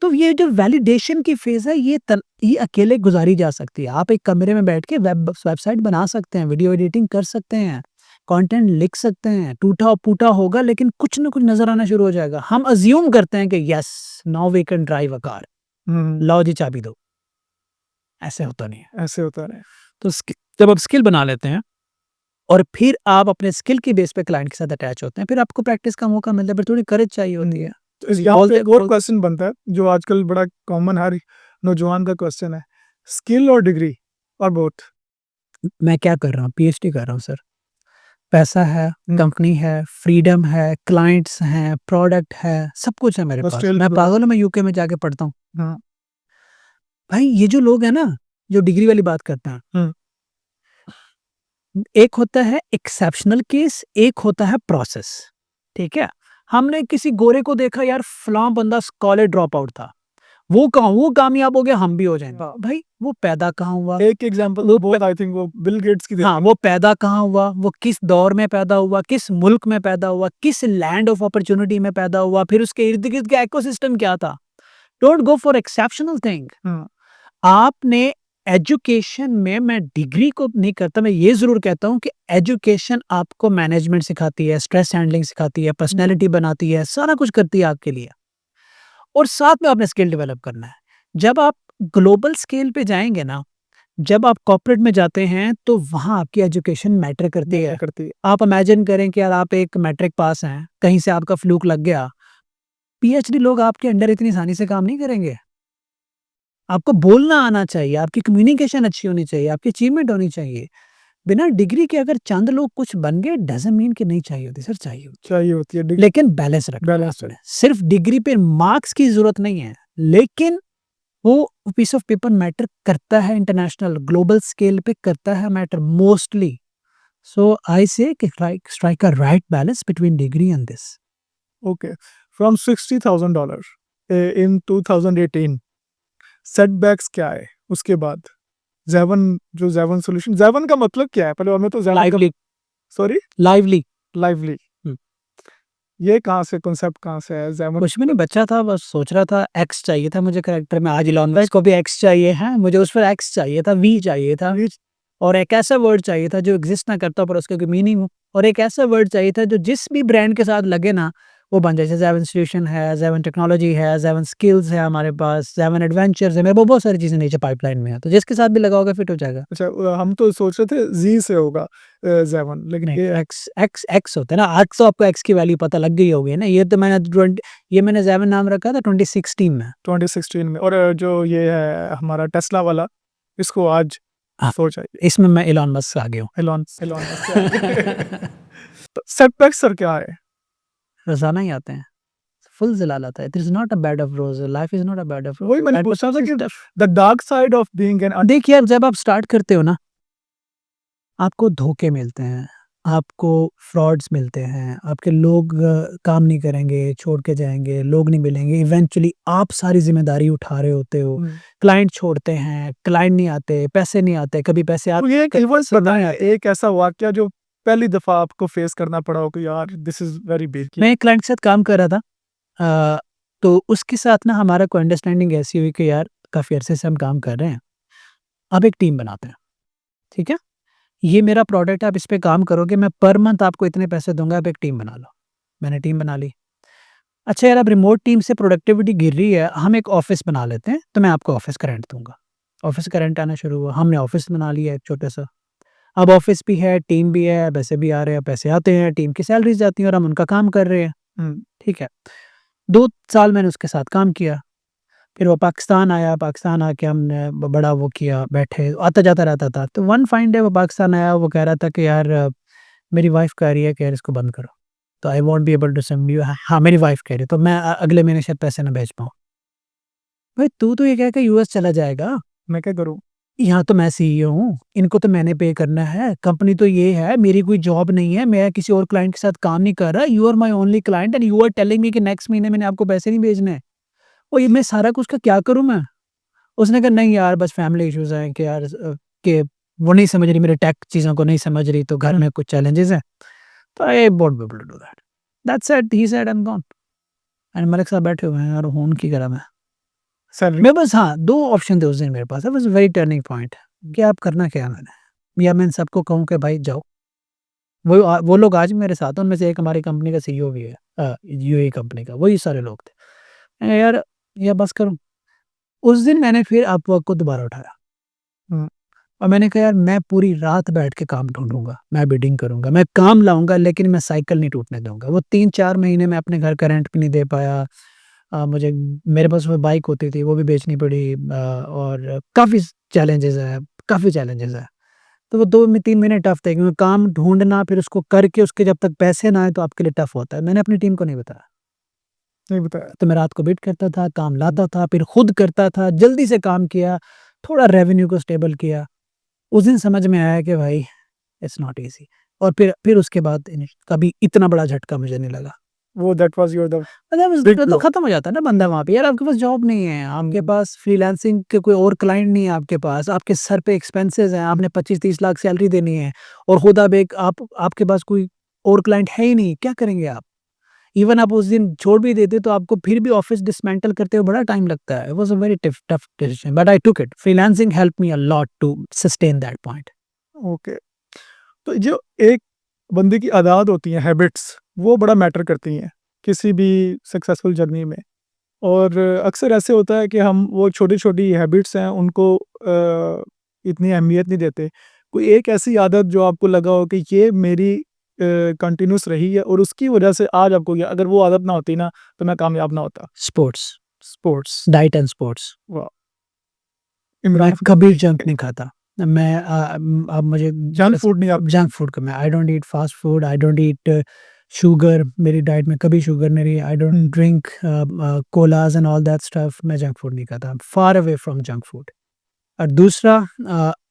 तो ये जो वैलिडेशन की फ़ेज़ है ये अकेले गुज़ारी जा सकती है। आप एक कमरे में बैठ के वेबसाइट बना सकते हैं, वीडियो एडिटिंग कर सकते हैं, कंटेंट लिख सकते हैं, टूटा-फूटा होगा लेकिन कुछ न कुछ नज़र आना शुरू हो जाएगा। हम अज़्यूम करते हैं कि yes, now we can drive a car, हुँ, लाओ जी चाबी दो। ऐसे होता नहीं है। ऐसे होता है। तो जब आप स्किल बना लेते हैं और फिर आप अपने स्किल की बेस पे क्लाइंट के साथ अटैच होते हैं, फिर आपको प्रैक्टिस का मौका मिलता है, फिर थोड़ी करेज चाहिए होती है। तो यहाँ पे बोलते एक और बोल क्वेश्चन बनता है, जो आजकल बड़ा कॉमन हर नौजवान का क्वेश्चन है, स्किल और डिग्री और बोथ? मैं क्या कर रहा हूँ? पीएचडी कर रहा हूँ सर। पैसा है, हुँ, कंपनी है, फ्रीडम है, क्लाइंट्स हैं, प्रोडक्ट है, सब कुछ है मेरे पास। ऑस्ट्रेलिया मैं ग्लोबल। पागल हूँ, मैं यूके में जाके पढ़ता हूँ। हाँ, भाई ये जो लोग हैं ना, जो डिग्री वाली बात करते हैं, हुँ, एक होता है एक्सेप्शनल केस, एक होता है प्रोसेस, ठीक है? हमने किसी गोरे को देखा यार फलाँ बंदा कॉलेज ड्रॉप आउट था। वो कामयाब हो गया, हम भी हो जाएँगे। हाँ। भाई वो पैदा कहाँ हुआ? एक एग्ज़ाम्पल वो बहुत आई थिंक वो बिल गेट्स की हाँ, देते हैं। वो पैदा कहाँ हुआ, वो किस दौर में पैदा हुआ, किस मुल्क में पैदा हुआ, किस लैंड ऑफ अपॉर्च्युनिटी में पैदा हुआ, फिर उसके इर्द-गिर्द का इकोसिस्टम क्या था। Don't go for exceptional thing. हाँ, आपने एजुकेशन में, मैं डिग्री को नहीं कहता, मैं ये ज़रूर कहता हूँ कि एजुकेशन आपको मैनेजमेंट सिखाती है, स्ट्रेस हैंडलिंग सिखाती है, पर्सनैलिटी बनाती है, सारा कुछ करती है आपके लिए। और साथ में आपने स्किल डेवलप करना है। जब आप ग्लोबल स्केल पे जाएँगे ना, जब आप कॉर्पोरेट में जाते हैं, तो वहाँ आपकी एजुकेशन मैटर करती मैटर है। करती है। आप इमेजिन करें कि यार आप एक मैट्रिक पास हैं, कहीं से आपका फ्लूक लग गया, पीएचडी लोग आपके अंडर इतनी आसानी से काम नहीं करेंगे। आपको बोलना आना चाहिए, आपकी कम्युनिकेशन अच्छी होनी चाहिए, आपकी अचीवमेंट होनी चाहिए। बिना डिग्री के अगर चंद लोग कुछ बन गए, डज़न्ट मीन कि नहीं चाहिए होती, सर चाहिए होती है। चाहिए होती है लेकिन बैलेंस रखना है बैलेंस है। आपने। सिर्फ डिग्री पे मार्क्स की ज़रूरत नहीं है, लेकिन वो पीस ऑफ पेपर मैटर करता है, इंटरनेशनल ग्लोबल स्केल पे करता है matter mostly. So I say कि strike a right balance between degree and this. Okay. From $60,000 in 2018 setbacks क्या है उसके बाद? ज़ेवन सॉल्यूशन, ज़ेवन का मतलब क्या है? पहले हमें तो ज़ेवन का लाइवली सॉरी लाइवली लाइवली हुँ। ये कहाँ से कॉन्सेप्ट कहाँ से है? ज़ेवन कुछ भी नहीं, बच्चा था बस सोच रहा था एक्स चाहिए था मुझे कैरेक्टर में, आज इलॉन मस्क को भी एक्स चाहिए है, मुझे उस पर एक्स चाहिए था, वी चाहिए था रीच और एक ऐसा वर्ड चाहिए था जो एग्ज़िस्ट ना करता हो पर उसका कोई मीनिंग हो और एक ऐसा वर्ड चाहिए था जो जिस भी ब्रांड के साथ लगे ना, वो बन जाए। जैसे ज़ेवन सॉल्यूशन है, ज़ेवन टेक्नोलॉजी है, ज़ेवन स्किल्स है हमारे पास, ज़ेवन एडवेंचर्स है, मेरे पास बहुत सारी चीज़ें नीचे पाइपलाइन में है, तो जिसके साथ भी लगा होगा फिट हो जाएगा। अच्छा हम तो सोच रहे थे ज़ी से होगा ज़ेवन लेकिन नहीं, ये एक्स एक्स एक्स होता है ना, आज तो आपको एक्स की वैल्यू पता लग गई होगी ना, ये मैंने ज़ेवन नाम रखा था 2016 में। 2016 में और जो ये है हमारा टेस्ला वाला इसको आज हाँ, सोचा इसमें मैं इलॉन मस्क से आगे हूँ। एलोन एलोन मस्क से आगे। तो सेटबैक्स सर क्या है? रोज़ाना ही आते हैं। फुल ज़िलाल आता है। It is not a bed of roses, life is not a bed of roses. वही मैंने पूछा था कि the dark side of being an देखिए यार, जब आप स्टार्ट करते हो ना, आपको धोखे मिलते हैं, आपको फ्रॉड्स मिलते हैं, आपके लोग काम नहीं करेंगे, छोड़ के जाएँगे, लोग नहीं मिलेंगे, इवेंचुअली आप सारी ज़िम्मेदारी उठा रहे होते हो, क्लाइंट छोड़ते हैं, क्लाइंट नहीं आते, पैसे नहीं आते, कभी पैसे तो आते ये एक इवेंट्स बताएं एक ऐसा वाकया जो पहली दफा आपको फेस करना पड़ा हो कि यार दिस इज वेरी बिग मैं एक क्लाइंट के साथ काम कर रहा था तो उसके साथ ना हमारा कोई अंडरस्टैंडिंग ऐसी हुई कि यार काफ़ी अरसे से हम काम कर रहे हैं, अब एक टीम बनाते हैं, ठीक है? ये मेरा प्रोडक्ट है, आप इस पे काम करोगे, मैं पर मंथ आपको इतने पैसे दूँगा, आप एक टीम बना लो। मैंने टीम बना ली। अच्छा यार, अब रिमोट टीम से प्रोडक्टिविटी गिर रही है, हम एक ऑफ़िस बना लेते हैं, तो मैं आपको ऑफ़िस का रेंट दूँगा। ऑफ़िस का रेंट आना शुरू हुआ, हमने ऑफ़िस बना लिया एक छोटा-सा। अब ऑफ़िस भी है, टीम भी है, पैसे भी आ रहे हैं, पैसे आते हैं, टीम की सैलरीज़ जाती हैं और हम उनका काम कर रहे हैं, हम्म, ठीक है? 2 साल मैंने उसके साथ काम किया। फिर वो पाकिस्तान आया, पाकिस्तान आके हमने बड़ा वो किया, बैठे, आता-जाता रहता था। तो वन फाइन डे वो पाकिस्तान आया, वो कह रहा था कि यार मेरी वाइफ़ कह रही है कि यार इसको बंद करो। तो I won't be able to send you हाँ, मेरी वाइफ़ कह रही है, तो मैं अगले महीने शायद पैसे ना भेज पाऊँ। भाई तू तो ये कह के यूएस चला जाएगा, मैं क्या करूँ? यहाँ तो मैं सीईओ हूँ, इनको तो मैंने पे करना है, कंपनी तो ये है, मेरी कोई जॉब नहीं है, मैं किसी और क्लाइंट के साथ काम नहीं कर रहा, you are my only client and you are telling me कि नेक्स्ट महीने मैंने आपको पैसे नहीं भेजने हैं। और ये मैं सारा कुछ का क्या करूँ मैं? उसने कहा नहीं यार बस फैमिली इश्यूज़ हैं कि यार कि वो नहीं समझ रही मेरे टेक चीज़ों को नहीं समझ रही तो घर में कुछ चैलेंजेस हैं। तो I won't be able to do that. That's it he said I am gone and Malik साहब बैठे हुए हैं यार फ़ोन की करा मैं। सैलरी मेरे पास हाँ, 2 ऑप्शन थे उस दिन मेरे पास। That was a very turning point कि अब करना क्या है मैंने? या मैं इन सबको कहूँ कि भाई जाओ। वो लोग आज भी मेरे साथ हैं, उनमें से एक हमारी कंपनी का सीईओ भी है यूएई कंपनी का, वही सारे लोग थे। मैंने कहा यार या बस करूँ? उस दिन मैंने फिर अपवर्क को दोबारा उठाया। और मैंने कहा यार मैं पूरी रात बैठ के काम ढूँढूँगा, मैं बिडिंग करूँगा, मैं काम लाऊँगा लेकिन मैं साइकिल नहीं टूटने दूँगा। वो 3-4 महीने मैं अपने घर का रेंट भी नहीं दे पाया। मुझे मेरे पास वो बाइक होती थी वो भी बेचनी पड़ी और काफ़ी चैलेंजेज़ है। तो वो 2 में 3 महीने टफ थे क्योंकि काम ढूँढना फिर उसको करके उसके जब तक पैसे ना आए तो आपके लिए टफ होता है। मैंने अपनी टीम को नहीं बताया। नहीं बताया। तो मैं रात को बिड करता था, काम लाता था, फिर खुद करता था, जल्दी से काम किया, थोड़ा रेवेन्यू को स्टेबल किया। उस दिन समझ में आया कि भाई इट्स नॉट ईज़ी और फिर उसके बाद कभी इतना बड़ा झटका मुझे नहीं लगा। वो दैट वाज योर द मतलब बिग तो ब्लो। खत्म हो जाता है ना बंदा वहाँ पे यार आपके पास जॉब नहीं है, आपके पास फ्रीलांसिंग के कोई और क्लाइंट नहीं है आपके पास, आपके सर पे एक्सपेंसेस हैं, आपने 25-30 लाख सैलरी देनी है और खुद आप एक आप आपके पास कोई और क्लाइंट है ही नहीं, क्या करेंगे आप? इवन आप उस दिन छोड़ भी देते तो आपको फिर भी ऑफिस डिसमेंटल करते हुए बड़ा टाइम लगता है। It was a very tough decision but I took it. Freelancing helped me a lot to sustain that point. Okay. तो जो एक बंदे की आदत होती हैं हैबिट्स वो बड़ा मैटर करती हैं किसी भी सक्सेसफुल जर्नी में और अक्सर ऐसे होता है कि हम वो छोटी-छोटी हैबिट्स हैं उनको इतनी अहमियत नहीं देते। कोई एक ऐसी आदत जो आपको लगा हो कि ये मेरी कंटिन्यूअस रही है और उसकी वजह से आज आपको ये अगर वो आदत ना होती ना तो मैं कामयाब ना होता। Sports, sports diet and sports. वाह! मैं इमरान कभी जंक नहीं खाता। मैं अब मुझे जंक फूड नहीं आप जंक फूड का मैं I don't eat fast food, I don't eat sugar, मेरी डाइट में कभी शुगर नहीं रही। I don't drink colas and all that stuff. मैं जंक फूड नहीं खाता। I am far away from junk food. और दूसरा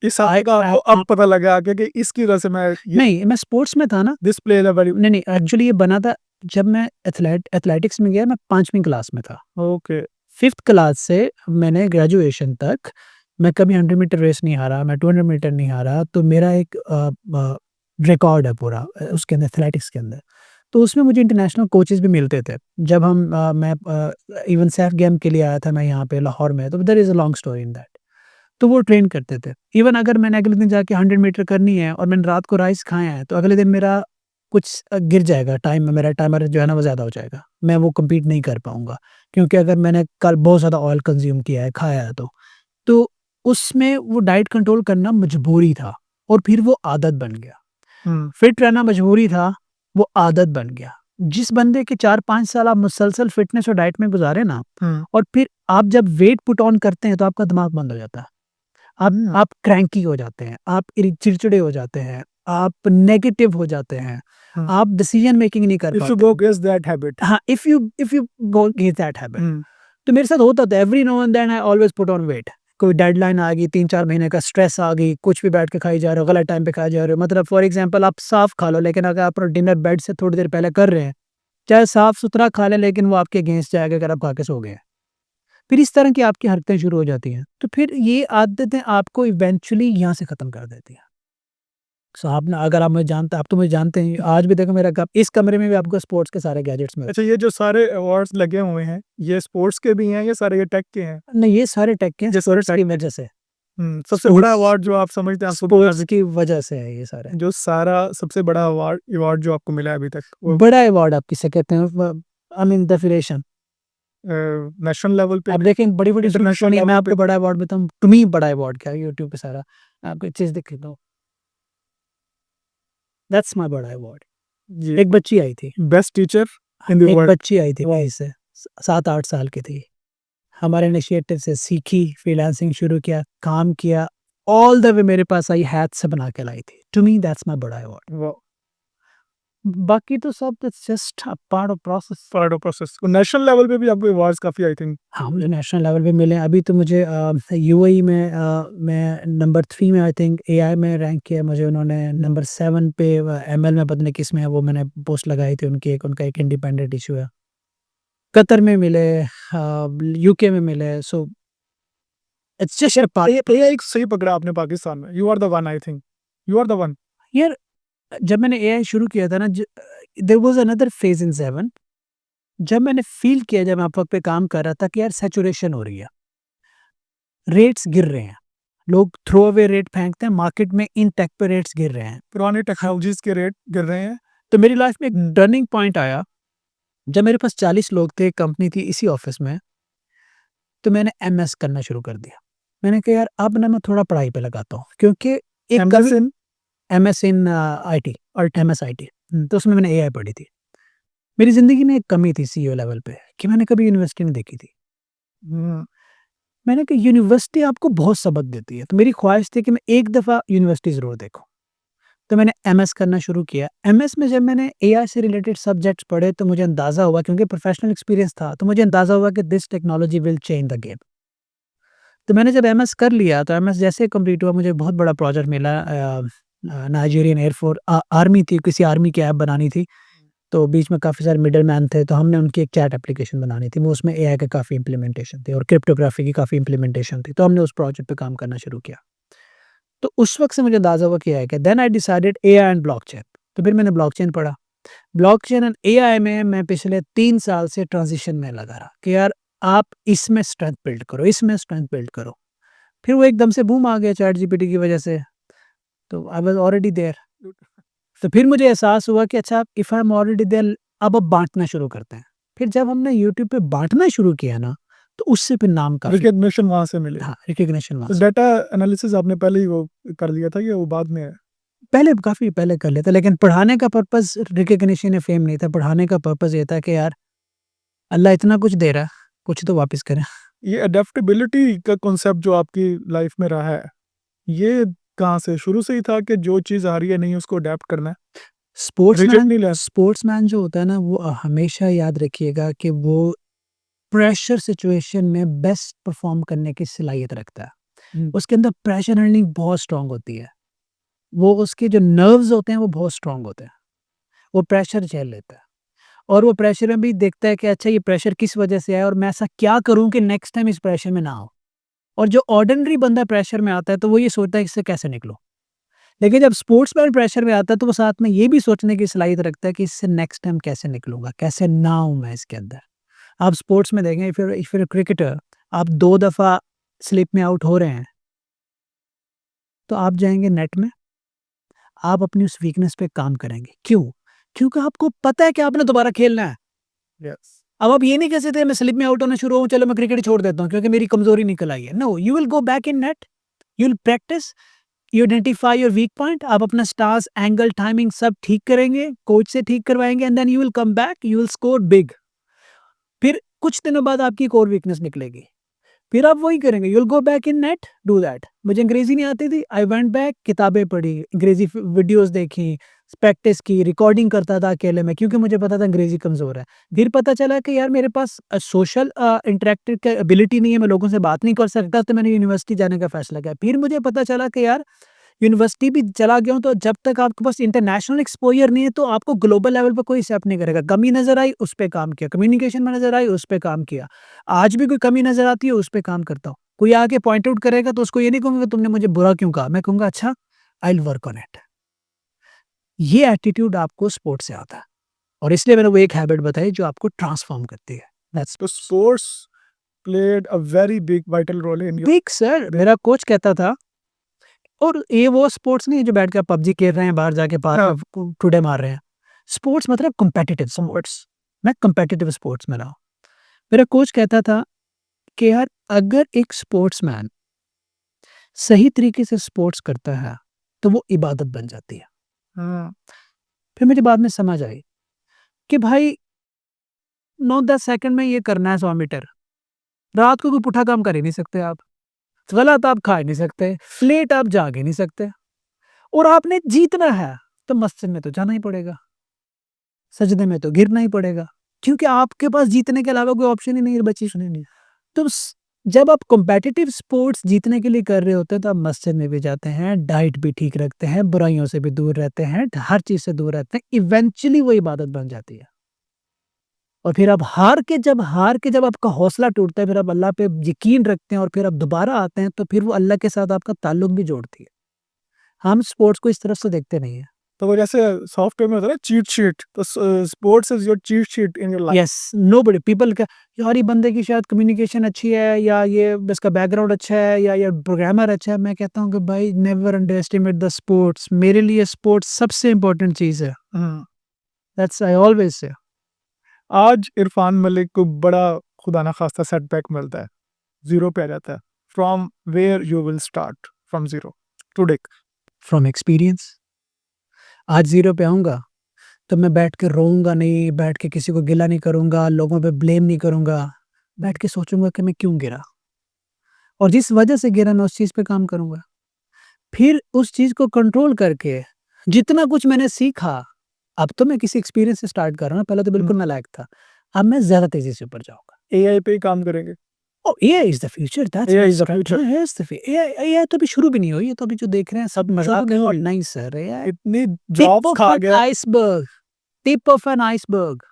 इस आई आदत का आपको अब पता लगा आके कि इसकी वजह से मैं ये नहीं, मैं स्पोर्ट्स में था ना। दिस प्ले अ वेरी नहीं, नहीं एक्चुअली ये बना था जब मैं एथलेटिक्स में गया मैं 5वीं क्लास में था। ओके। 5th क्लास से मैंने ग्रेजुएशन तक मैं कभी 100 मीटर रेस नहीं हारा, मैं 200 मीटर नहीं हारा, तो मेरा एक रिकॉर्ड है पूरा उसके अंदर एथलेटिक्स के अंदर। तो उसमें मुझे इंटरनेशनल कोचेज़ भी मिलते थे। जब मैं इवन सैफ गेम के लिए आया था मैं यहाँ पे लाहौर में, तो there is a long story in that. तो वो ट्रेन करते थे। इवन अगर मैंने अगले दिन जाके 100 मीटर करनी है और मैंने रात को राइस खाया है, तो अगले दिन मेरा कुछ गिर जाएगा टाइम में, मेरा टाइमर जो है ना वो ज़्यादा हो जाएगा। मैं वो कम्पीट नहीं कर पाऊँगा, क्योंकि अगर मैंने कल बहुत ज़्यादा ऑयल कंज़्यूम किया है, खाया है तो। तो उसमें वो डाइट कंट्रोल करना मजबूरी था और फिर वो आदत बन गया। हुँ, फिट रहना मजबूरी था, वो आदत बन गया। जिस बंदे के 4-5 साल आप मुसलसल फिटनेस और डाइट में गुज़ारे ना, हुँ, और फिर आप जब वेट पुट ऑन करते हैं तो आपका दिमाग बंद हो जाता है। हुँ। आप क्रैंकी हो जाते हैं, आप चिड़चिड़े हो जाते हैं, आप नेगेटिव हो जाते हैं, हुँ। आप डिसीजन मेकिंग नहीं कर इफ यू पाते। Go against that habit. हाँ, if you go against that habit. हुँ, तो मेरे साथ होता था, every now and then I always put on weight. कोई डेडलाइन आ गई, 3-4 महीने का स्ट्रेस आ गई, कुछ भी बैठ के खाई जा रहे हो, गलत टाइम पे खाए जा रहे हो। मतलब फॉर एग्ज़ाम्पल आप साफ खा लो, लेकिन अगर आप डिनर बेड से थोड़ी देर पहले कर रहे हैं, चाहे साफ-सुथरा खा लें, लेकिन वो आपके अगेंस्ट जाएगा अगर आप खा के सो गए हैं। फिर इस तरह की आपकी हरकतें शुरू हो जाती हैं। तो फिर ये आदतें आपको इवेंचुअली यहाँ से ख़त्म कर देती हैं। सो आप ना, अगर आप तो मुझे जानते हैं, आज भी देखो मेरा इस कमरे में भी आपको स्पोर्ट्स के सारे गैजेट्स मिलते अच्छा, ये जो सारे अवार्ड्स लगे हुए हैं, ये स्पोर्ट्स के भी हैं या सारे ये टेक के हैं? हैं। नहीं, ये सारे टेक के हैं, ये सारे स्पोर्ट्स टेक की के वजह से। सबसे बड़ा स्पोर्ट्स अवार्ड जो आप समझते हैं आपको स्पोर्ट्स की वजह से है ये सारे। जो सारा सबसे बड़ा अवार्ड अवार्ड जो आपको मिला है अभी तक, वो बड़ा अवार्ड आप किसे कहते हैं? I mean definition. National level पे, आप देखें बड़ी-बड़ी इंटरनेशनल सुनिए, मैं लेवल पे? आपको बड़ा अवार्ड बताऊँ, टू मी बड़ा अवार्ड क्या है, यूट्यूब पे सारा आपको एक चीज़ दिख दो, दैट्स माय बड़ा अवार्ड। जी, एक बच्ची आई थी। बेस्ट टीचर इन द एक वर्ल्ड। बच्ची आई थी वहीं से, 7-8 साल की थी। हमारे इनिशिएटिव से सीखी, फ्रीलांसिंग शुरू किया, काम किया, ऑल द वे मेरे पास आई, हाथ से बना के लाई थी। टू मी दैट्स माय बड़ा अवार्ड। वाह! बाकी तो सब it's just a part of process. Part of process. National level पे भी आपको अवार्ड्स काफ़ी आई थिंक। हाँ, मुझे नेशनल लेवल पे मिले हैं। अभी तो मुझे यूएई में मैं नंबर 3 में आई थिंक एआई में रैंक किया मुझे उन्होंने, नंबर 7 पे एमएल में पता नहीं किसमें है, वो मैंने पोस्ट लगाई थी उनकी, एक उनका एक इंडिपेंडेंट इश्यू है। कतर में मिले, यूके में मिले, so it's just a part. ये एक सही पकड़ा आपने पाकिस्तान में। You are the one I think. You are the one. यार, जब मैंने एआई शुरू किया था ना, there was another phase in 7, जब मैंने फ़ील किया, जब मैं अपवर्क पे काम कर रहा था कि यार सैचुरेशन हो रही है, रेट्स गिर रहे हैं, लोग थ्रो अवे रेट फेंकते हैं, मार्केट में इन टेक पे रेट्स गिर रहे हैं। पुरानी टेक्नोलॉजीज़ के रेट गिर रहे हैं। तो मेरी लाइफ में एक टर्निंग पॉइंट आया, जब मेरे पास 40 लोग थे, कंपनी थी इसी ऑफ़िस में, तो मैंने एमएस करना शुरू कर दिया। मैंने कहा यार अब ना मैं थोड़ा पढ़ाई पे लगाता हूँ, क्योंकि एक MS in MS in IT और एमएस आईटी, तो उसमें मैंने एआई पढ़ी थी। मेरी ज़िंदगी में एक कमी थी सीईओ लेवल पे कि मैंने कभी यूनिवर्सिटी नहीं देखी थी। हुँ, मैंने कहा यूनिवर्सिटी आपको बहुत सबक देती है, तो मेरी ख्वाहिश थी कि मैं एक दफ़ा यूनिवर्सिटी ज़रूर देखूँ। तो मैंने एमएस करना शुरू किया। एमएस में जब मैंने एआई से रिलेटेड सब्जेक्ट्स पढ़े तो मुझे अंदाज़ा हुआ, क्योंकि प्रोफ़ेशनल एक्सपीरियंस था, तो मुझे अंदाज़ा हुआ कि this technology will change the game. तो मैंने जब एमएस कर लिया, तो एमएस जैसे ही कंप्लीट हुआ, मुझे बहुत बड़ा प्रोजेक्ट मिला, नाइजीरियन आर्मी थी, किसी आर्मी की ऐप बनानी थी। तो बीच में काफ़ी सारे मिडलमैन थे, तो हमने उनकी एक चैट एप्लीकेशन बनानी थी, वो उसमें एआई का काफ़ी इम्प्लीमेंटेशन थी और क्रिप्टोग्राफी की काफ़ी इम्प्लीमेंटेशन थी, तो हमने उस प्रोजेक्ट पे काम करना शुरू किया। तो उस वक़्त से मुझे अंदाज़ा हुआ कि एआई क्या है। Then I decided AI and blockchain, तो फिर मैंने ब्लॉकचेन पढ़ा। ब्लॉकचेन एंड एआई में मैं पिछले 3 साल से ट्रांज़िशन में लगा रहा कि यार आप इसमें स्ट्रेंथ बिल्ड करो, इसमें स्ट्रेंथ बिल्ड करो। फिर वो एकदम से बूम आ गया चैट जीपीटी की वजह से, तो आई वाज़ ऑलरेडी देयर। तो फिर मुझे एहसास हुआ कि अच्छा, if I am already there, अब बाँटना शुरू करते हैं। फिर जब हमने यूट्यूब पे बाँटना शुरू किया ना, तो उससे फिर नाम काफ़ी, रिकॉग्निशन वहाँ से मिली। हाँ, रिकॉग्निशन वहाँ तो से। डाटा एनालिसिस आपने पहले ही वो कर लिया था या वो बाद में है? पहले काफ़ी पहले कर लेता, लेकिन पढ़ाने का पर्पज़ रिकॉग्निशन या फेम नहीं था। पढ़ाने का पर्पज़ ये था कि यार अल्लाह इतना कुछ दे रहा है, कुछ तो वापस करे। ये अडैप्टेबिलिटी का कॉन्सेप्ट जो आपकी लाइफ में रहा है, ये कहाँ से शुरू से ही था कि जो चीज़ आ रही है नहीं उसको अडैप्ट करना है? रिजेक्ट स्पोर्ट्समैन नहीं लिया? स्पोर्ट्समैन जो होता है ना, वो हमेशा याद रखिएगा कि वो प्रेशर सिचुएशन में बेस्ट परफ़ॉर्म करने की सलाहियत रखता है। हुँ, उसके अंदर प्रेशर हैंडलिंग बहुत स्ट्रॉन्ग होती है। वो उसके जो नर्व्स होते हैं वो बहुत स्ट्रॉन्ग होते हैं। वो प्रेशर झेल लेता है। और वो प्रेशर में भी देखता है कि अच्छा ये प्रेशर किस वजह से है और मैं ऐसा क्या करूँ कि नेक्स्ट टाइम इस प्रेशर में ना हो। और जो ऑर्डिनरी बंदा प्रेशर में आता है तो वो ये सोचता है इससे कैसे निकलूँ। लेकिन जब स्पोर्ट्समैन प्रेशर में आता है तो वो साथ में ये भी सोचने की सलाहियत रखता है कि इससे नेक्स्ट टाइम कैसे निकलूँगा, कैसे ना आऊँ मैं इसके अंदर। आप स्पोर्ट्स में देखें if you are a cricketer, आप 2 दफ़ा स्लिप में आउट हो रहे हैं, तो आप जाएँगे नेट में, आप अपनी उस वीकनेस पे काम करेंगे। क्यों? क्योंकि आपको पता है कि आपने दोबारा खेलना है। यस। अब आप ये नहीं कह सकते मैं स्लिप में आउट होना शुरू हूँ, चलो मैं क्रिकेट छोड़ देता हूँ क्योंकि मेरी कमज़ोरी निकल आई है। No, you will go back in net, you will practise, you identify your weak point, आप अपना स्टांस, एंगल, टाइमिंग सब ठीक करेंगे, कोच से ठीक करवाएँगे and then you will come back, you will score big. फिर कुछ दिनों बाद आपकी एक और वीकनेस निकलेगी। फिर आप वही करेंगे, you will go back in net, do that. मुझे अंग्रेज़ी नहीं आती थी, आई वेंट बैक, किताबें पढ़ी, अंग्रेज़ी वीडियोज़ देखी, प्रैक्टिस की, रिकॉर्डिंग करता था अकेले में क्योंकि मुझे पता था अंग्रेज़ी कमज़ोर है। फिर पता चला कि यार मेरे पास सोशल इंटरैक्टिव का एबिलिटी नहीं है, मैं लोगों से बात नहीं कर सकता, तो मैंने यूनिवर्सिटी जाने का फ़ैसला किया। फिर मुझे पता चला कि यार यूनिवर्सिटी भी चला गया हूँ, तो जब तक आपके पास इंटरनेशनल एक्सपोज़र नहीं है, तो आपको ग्लोबल लेवल पे कोई एक्सेप्ट नहीं करेगा। कमी नज़र आई, उस पे काम किया, कम्युनिकेशन में नज़र आई, उस पे काम किया। आज भी कोई कमी नज़र आती है, उस पे काम करता हूँ। कोई आके पॉइंट आउट करेगा, तो उसको ये नहीं कहूँगा तुमने मुझे बुरा क्यों कहा? मैं कहूँगा अच्छा, I will work on it. ये एटीट्यूड आपको स्पोर्ट्स से आता है और इसलिए मैंने वो एक हैबिट बताई जो आपको ट्रांसफ़ॉर्म करती है। दैट्स तो sports played a very big vital role in your big sir, मेरा कोच कहता था। और ये वो स्पोर्ट्स नहीं है जो बैठ के आप पबजी खेल रहे हैं, बाहर जाके पार्क हाँ। में टुडे मार रहे हैं। स्पोर्ट्स मतलब कॉम्पिटिटिव स्पोर्ट्स। मैं कॉम्पिटिटिव स्पोर्ट्स में रहा हूँ। मेरा कोच कहता था कि यार अगर एक स्पोर्ट्समैन सही तरीके से स्पोर्ट्स करता है, तो वो इबादत बन जाती है। हाँ। फिर मुझे बाद में समझ आई कि भाई 9-10 सेकंड में ये करना है 100 मीटर। रात को कोई पुट्ठा काम कर ही नहीं सकते आप। गलत आप खा ही नहीं सकते, लेट आप जाग ही नहीं सकते और आपने जीतना है, तो मस्जिद में तो जाना ही पड़ेगा। सजदे में तो गिरना ही पड़ेगा क्योंकि आपके पास जीतने के अलावा कोई ऑप्शन ही नहीं है बची सुनी नहीं। तो जब आप कॉम्पिटिटिव स्पोर्ट्स जीतने के लिए कर रहे होते हैं तो आप मस्जिद में भी जाते हैं, डाइट भी ठीक रखते हैं, बुराइयों से भी दूर रहते हैं, हर चीज से दूर रहते हैं, इवेंचुअली वो इबादत बन जाती है। और फिर आप हार के जब आपका हौसला टूटता है, फिर आप अल्लाह पे यकीन रखते हैं और फिर आप दोबारा आते हैं, तो फिर वो अल्लाह के साथ आपका ताल्लुक भी जोड़ती है। हम स्पोर्ट्स को इस तरफ से देखते नहीं है। तो वो जैसे सॉफ्टवेयर में होता है ना चीट शीट, तो sports is your cheat sheet in your life. Yes, nobody people का यार ये बंदे की शायद कम्युनिकेशन अच्छी है या ये इसका बैकग्राउंड अच्छा है या ये प्रोग्रामर अच्छा है। मैं कहता हूँ कि भाई never under estimate the sports. मेरे लिए स्पोर्ट्स सबसे इम्पोर्टेंट चीज़ है। That's I always say. आज इरफान मलिक को बड़ा खुदा ना खास्ता सेटबैक मिलता है, जीरो पे आ जाता है, from where you will start from zero today. From experience आज ज़ीरो पे आऊँगा तो मैं बैठ के रोऊँगा नहीं, बैठ के किसी को गिला नहीं करूँगा, लोगों पे ब्लेम नहीं करूँगा। बैठ के सोचूँगा कि मैं क्यों गिरा और जिस वजह से गिरा मैं उस चीज़ पे काम करूँगा। फिर उस चीज़ को कंट्रोल करके जितना कुछ मैंने सीखा, अब तो मैं किसी एक्सपीरियंस से स्टार्ट कर रहा हूँ, पहले तो बिल्कुल नालायक था। अब मैं ज़्यादा तेज़ी से ऊपर जाऊँगा। एआई पे ही काम करेंगे। ओह! AI is the future, that's AI what's is the future. AI is the AI AI तो अभी शुरू भी नहीं हुई है, तो अभी जो देख रहे हैं सब मज़ाक नहीं हुई। नहीं सर, एआई इतनी टिप जॉब्स ऑफ खा एन गया। Iceberg, tip of an iceberg.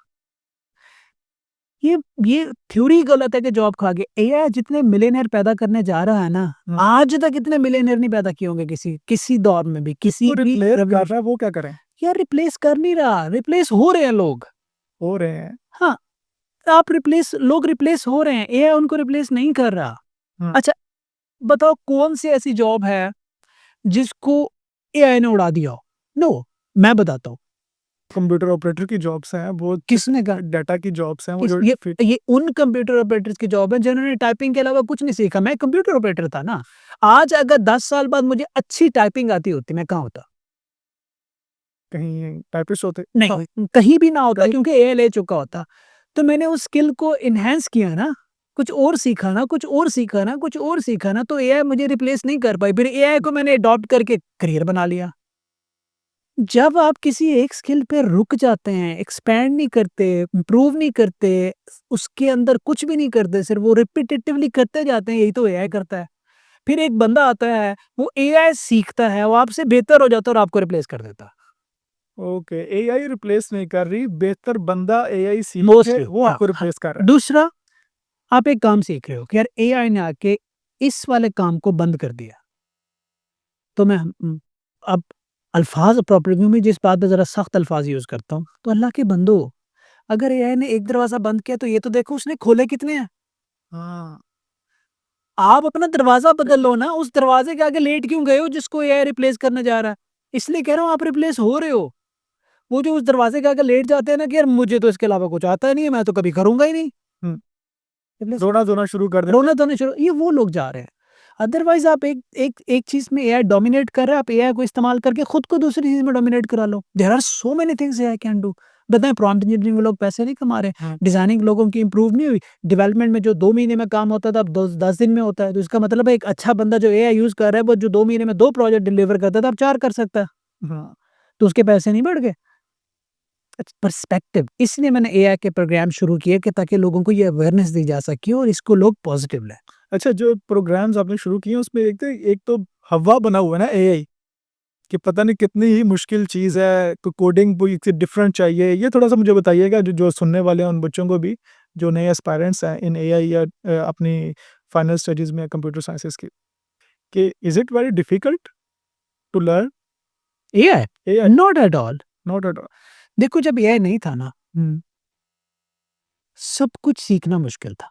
ये ये थ्योरी गलत है कि जॉब खा गए। एआई जितने मिलियनेयर पैदा करने जा रहा है ना, आज तक इतने मिलियनेयर नहीं पैदा किए होंगे किसी दौर में भी, किसी तो भी रिप्लेस कर रेवोल्यूशन। रहा है, वो क्या करें? यार रिप्लेस कर नहीं रहा, रिप्लेस हो रहे हैं लोग। हो रहे हैं। हाँ, लोग रिप्लेस हो रहे हैं, एआई उनको रिप्लेस नहीं कर रहा। हम्म। अच्छा, बताओ कौन-सी ऐसी जॉब है जिसको एआई ने उड़ा दिया हो? नो, मैं बताता हूँ। कंप्यूटर ऑपरेटर की जॉब्स हैं वो, किसने कहा? डाटा की जॉब्स हैं वो किस जो ये उन कंप्यूटर ऑपरेटर्स की जॉब है जिन्होंने टाइपिंग के अलावा कुछ नहीं सीखा। मैं कंप्यूटर ऑपरेटर था ना। आज अगर 10 साल बाद मुझे अच्छी टाइपिंग आती होती, मैं कहाँ होता? कहीं टाइपिस्ट होते। नहीं, कहीं भी ना होता कहीं- क्योंकि एआई ले चुका होता। तो मैंने उस स्किल को एनहांस किया ना, कुछ और सीखा ना, कुछ और सीखा ना, कुछ और सीखा ना, तो एआई मुझे रिप्लेस नहीं कर पाई। फिर एआई को मैंने अडॉप्ट करके करियर बना लिया। जब आप किसी एक स्किल पे रुक जाते हैं, एक्सपैंड नहीं करते, इम्प्रूव नहीं करते, उसके अंदर कुछ भी नहीं करते, सिर्फ वो रिपिटिटिवली करते जाते हैं, यही तो एआई करता है। फिर एक बंदा आता है, वो एआई सीखता है, वो आपसे बेहतर हो जाता है और आपको रिप्लेस कर देता है। ओके, एआई रिप्लेस नहीं कर रही, बेहतर बंदा एआई सीख के मोस्टली वो हाँ, आपको हाँ। रिप्लेस कर रहा है। दूसरा, आप एक काम सीख रहे हो कि यार एआई ने आके इस वाले काम को बंद कर दिया। तो मैं अब अल्फाज़ अप्रोप्रिएट में जिस बात पे ज़रा सख्त अल्फाज़ यूज़ करता हूँ, तो अल्लाह के बंदो, अगर एआई ने एक दरवाज़ा बंद किया तो ये तो देखो उसने खोले कितने हैं। हाँ, आप अपना दरवाज़ा बदल लो ना, उस दरवाज़े के आगे लेट क्यों गए हो जिसको एआई रिप्लेस करने जा रहा है? इसलिए कह रहा हूँ आप रिप्लेस हो रहे हो। वो जो उस दरवाज़े के आगे लेट जाते हैं ना कि यार मुझे तो इसके अलावा कुछ आता ही नहीं है, मैं तो कभी करूँगा ही नहीं। हुँ, रिप्लेस रोना-धोना शुरू कर देते हैं। रोने-धोने शुरू ये वो लोग जा रहे हैं। अदरवाइज़ आप एक एक एक चीज़ में एआई डोमिनेट कर रहा है, आप एआई को इस्तेमाल करके खुद को दूसरी चीज़ में डोमिनेट करा लो। There are so many things AI can do. बताएँ प्रॉम्प्ट इंजीनियरिंग में लोग पैसे नहीं कमा रहे, हुँ, डिज़ाइनिंग लोगों की इम्प्रूव नहीं हुई, डेवलपमेंट में जो 2 महीने में काम होता था अब 10 दिन में होता है। तो इसका मतलब है एक अच्छा बंदा जो एआई यूज़ कर रहा है वो जो 2 महीने में 2 प्रोजेक्ट डिलीवर करता था अब 4 कर सकता है। हाँ, तो उसके पैसे नहीं बढ़ गए? पर्सपेक्टिव इसलिए मैंने एआई के प्रोग्राम शुरू किए कि ताकि लोगों को ये अवेयरनेस दी जा सके और इसको लोग पॉजिटिव लें। अच्छा जो प्रोग्राम्स आपने शुरू किए हैं उसमें एक तो हवा बना हुआ है ना एआई कि पता नहीं कितनी ही मुश्किल चीज़ है, को कोडिंग कोई से डिफरेंट चाहिए। ये थोड़ा-सा मुझे बताइएगा जो जो सुनने वाले हैं उन बच्चों को भी, जो नए एस्पायरेंट्स हैं इन एआई या अपनी फाइनल स्टडीज़ में कंप्यूटर साइंसेज़ की, कि is it very difficult to learn AI? AI? Not at all. Not at all. देखो जब एआई नहीं था ना, हुँ, सब कुछ सीखना मुश्किल था।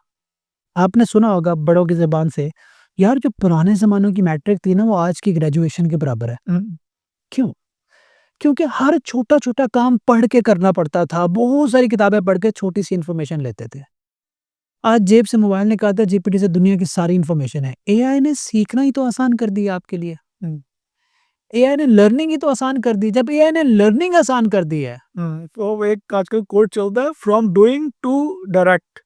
आपने सुना होगा बड़ों की ज़बान से, यार जो पुराने ज़मानों की मैट्रिक थी ना वो आज की ग्रेजुएशन के बराबर है। हुँ, क्यों? क्योंकि हर छोटा-छोटा काम पढ़ के करना पड़ता था, बहुत सारी किताबें पढ़ के छोटी-सी इन्फॉर्मेशन लेते थे। आज जेब से मोबाइल निकालते हैं, जीपीटी से दुनिया की सारी इन्फॉर्मेशन है। एआई ने सीखना ही तो आसान कर दिया आपके लिए। हुँ, एआई ने लर्निंग ही तो आसान कर दी। जब एआई ने लर्निंग आसान कर दी है, हुँ, तो एक आजकल कोट चलता है फ्रॉम डूइंग टू डायरेक्ट।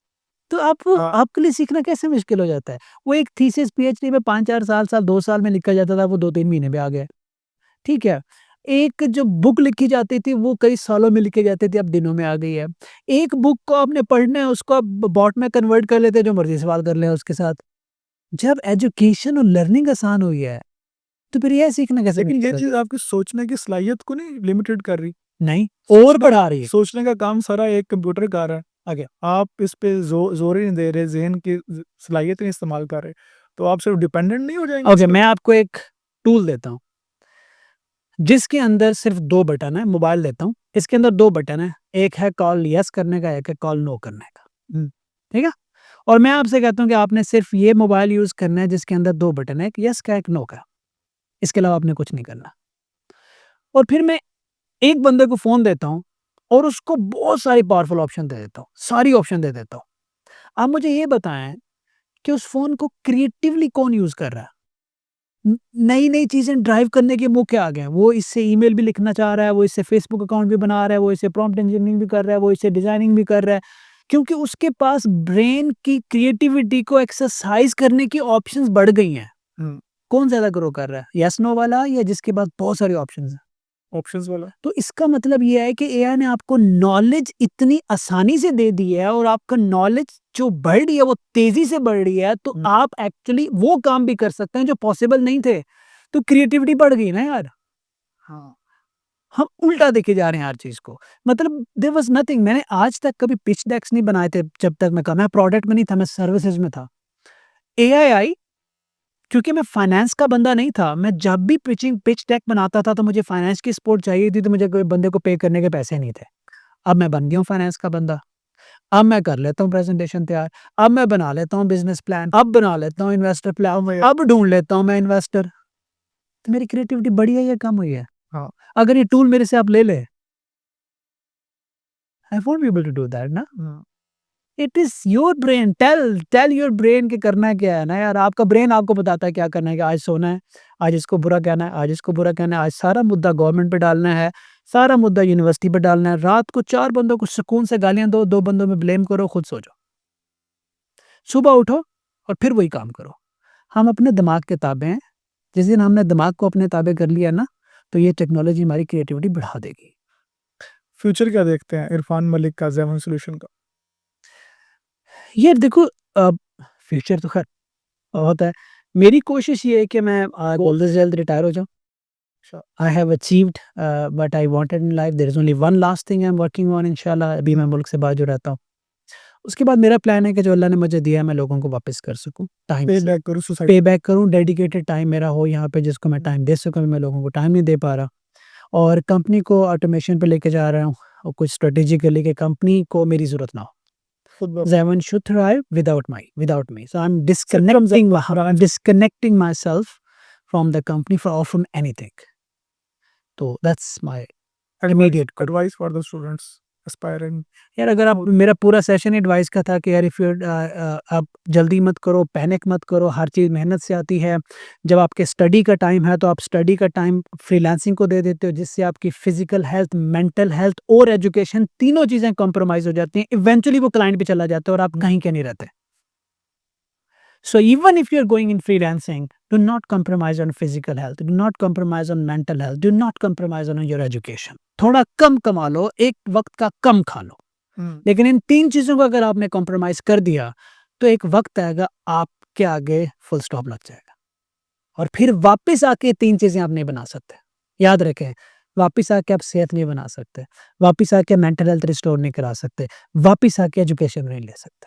तो आप हाँ, आपके लिए सीखना कैसे मुश्किल हो जाता है? वो एक थीसिस पीएचडी में 5-4 साल 2 साल में लिखा जाता था, वो 2-3 महीने में आ गया। ठीक है? एक जो बुक लिखी जाती थी, वो कई सालों में लिखी जाती थी, अब दिनों में आ गई है। एक बुक को आपने पढ़ना है, उसको आप बॉट में कन्वर्ट कर लेते हैं, जो मर्ज़ी सवाल कर लें उसके साथ। जब एजुकेशन और लर्निंग आसान हुई है, तो फिर ये सीखना कैसे लेकिन ये मुश्किल है? चीज़ आपकी सोचने की सलाहियत को नहीं लिमिटेड कर रही। नहीं, और सोचने बढ़ा रही है। सोचने का काम सारा एक कंप्यूटर कर रहा है। आगे आप इस पे ज़ोर ही नहीं दे रहे, ज़हन की सलाहियत नहीं इस्तेमाल कर रहे, तो आप सिर्फ डिपेंडेंट नहीं हो जाएँगे इस ओके, पे? मैं आपको एक टूल देता हूँ, जिसके अंदर सिर्फ़ 2 बटन है, मोबाइल देता हूँ। इसके अंदर 2 बटन है, एक है कॉल येस करने का, एक है कॉल नो करने का। हुँ, ठीक है? और मैं आपसे कहता हूँ कि आपने सिर्फ़ ये मोबाइल यूज़ करना है जिसके अंदर 2 बटन है, एक येस का, एक नो का। इसके अलावा आपने कुछ नहीं करना। और फिर मैं एक बंदे को फ़ोन देता हूँ और उसको बहुत सारी पावरफुल ऑप्शन दे देता हूँ, सारी ऑप्शन दे देता हूँ। आप मुझे ये बताएँ कि उस फ़ोन को क्रिएटिवली कौन यूज़ कर रहा है? नई-नई चीज़ें ड्राइव करने के मौके आ गए हैं। वो इससे ईमेल भी लिखना चाह रहा है, वो इससे फ़ेसबुक अकाउंट भी बना रहा है, वो इससे प्रॉम्प्ट इंजीनियरिंग भी कर रहा है, वो इससे डिज़ाइनिंग भी कर रहा है। क्योंकि उसके पास ब्रेन की क्रिएटिविटी को एक्सरसाइज़ करने की ऑप्शंस बढ़ गई हैं। हुँ, कौन ज़्यादा ग्रो कर रहा है? येस नो वाला या जिसके पास बहुत सारे ऑप्शंस हैं? ऑप्शंस वाला। तो इसका मतलब ये है कि एआई ने आपको नॉलेज इतनी आसानी से दे दी है और आपका नॉलेज जो बढ़ रही है वो तेज़ी से बढ़ रही है, तो हुँ, आप एक्चुअली वो काम भी कर सकते हैं जो पॉसिबल नहीं थे। तो क्रिएटिविटी बढ़ गई ना यार। हाँ, हम उल्टा देखे जा रहे हैं हर चीज़ को। मतलब देयर वाज़ नथिंग, मैंने आज तक कभी पिच डेक्स नहीं बनाए थे जब तक मैं प्रोडक्ट में नहीं था, मैं सर्विसेज़ में था। एआई आई क्योंकि मैं फाइनेंस का बंदा नहीं था, मैं जब भी पिच डेक बनाता था तो मुझे फाइनेंस की सपोर्ट चाहिए थी, तो मुझे कोई बंदे को पे करने के पैसे नहीं थे। अब मैं बन गया हूँ फाइनेंस का बंदा। अब मैं कर लेता हूँ प्रेज़ेंटेशन तैयार, अब मैं बना लेता हूँ बिज़नेस प्लान, अब बना लेता हूँ इन्वेस्टर अब प्लान, मैं अब ढूँढ लेता हूँ मैं इन्वेस्टर। तो मेरी क्रिएटिविटी बढ़ी है या कम हुई है? हाँ, अगर ये टूल मेरे से आप ले लें, I won't be able to do that ना। हुँ, it is your brain, tell tell your brain कि करना क्या है ना यार। आपका ब्रेन आपको बताता है क्या करना है, कि आज सोना है, आज इसको बुरा कहना है, आज इसको बुरा कहना है, आज सारा मुद्दा गवर्नमेंट पे डालना है, सारा मुद्दा यूनिवर्सिटी पे डालना है। रात को 4 बंदों को सुकून से गालियाँ दो, 2 बंदों में ब्लेम करो, खुद सो जाओ। सुबह उठो और फिर वही काम करो। हम अपने दिमाग के ताबे हैं। जिस दिन हमने दिमाग को अपने ताबे कर लिया ना, तो ये टेक्नोलॉजी हमारी क्रिएटिविटी बढ़ा देगी। फ्यूचर क्या देखते हैं इरफान मलिक का ज़ेवन सॉल्यूशन का? ये देखो फ्यूचर तो ख़ैर बहुत है। मेरी कोशिश ये है कि मैं जल्द से जल्द रिटायर हो जाऊँ। अच्छा। I have achieved what I wanted in life, there is only one last thing I am working on इंशाल्लाह। अभी मैं मुल्क से बाहर जो रहता हूँ, उसके बाद मेरा प्लान है कि जो अल्लाह ने मुझे दिया है मैं लोगों को वापस कर सकूँ टाइम पे से। बैक करो सोसाइटी। पे बैक करूँ, डेडिकेटेड टाइम मेरा हो यहाँ पे जिसको मैं टाइम दे सकूँ, मैं लोगों को टाइम नहीं दे पा रहा। और कंपनी को ऑटोमेशन पे लेके जा रहा हूँ और कुछ स्ट्रेटेजिकली कि कंपनी को मेरी ज़रूरत ना हो। खुद ब Everyone should thrive without me. So I'm Systems disconnecting myself from the company or from anything. So that's my immediate goal. Advice for the students aspiring. यार अगर आप मेरा पूरा सेशन एडवाइस का था कि यार इफ़ यू आप जल्दी मत करो, पैनिक मत करो, हर चीज़ मेहनत से आती है। जब आपके स्टडी का टाइम है तो आप स्टडी का टाइम फ्रीलांसिंग को दे देते हो, जिससे आपकी फिजिकल हेल्थ, मेंटल हेल्थ और एजुकेशन तीनों चीज़ें कॉम्प्रोमाइज़ हो जाती हैं। इवेंचुअली वो क्लाइंट पे चला जाता है और आप कहीं के नहीं रहते। So even if you're going in freelancing, do not compromise on physical health, do not compromise on mental health, do not compromise on your education. थोड़ा कम कमा लो, एक वक्त का कम खा लो, लेकिन इन 3 चीज़ों को अगर आपने कॉम्प्रोमाइज़ कर दिया, तो एक वक्त आएगा आपके आगे फुल स्टॉप लग जाएगा और फिर वापस आके 3 चीज़ें आप नहीं बना सकते। याद रखें, वापस आके आप सेहत नहीं बना सकते, वापस आके मेंटल हेल्थ रिस्टोर नहीं करा सकते, वापस आके एजुकेशन नहीं ले सकते।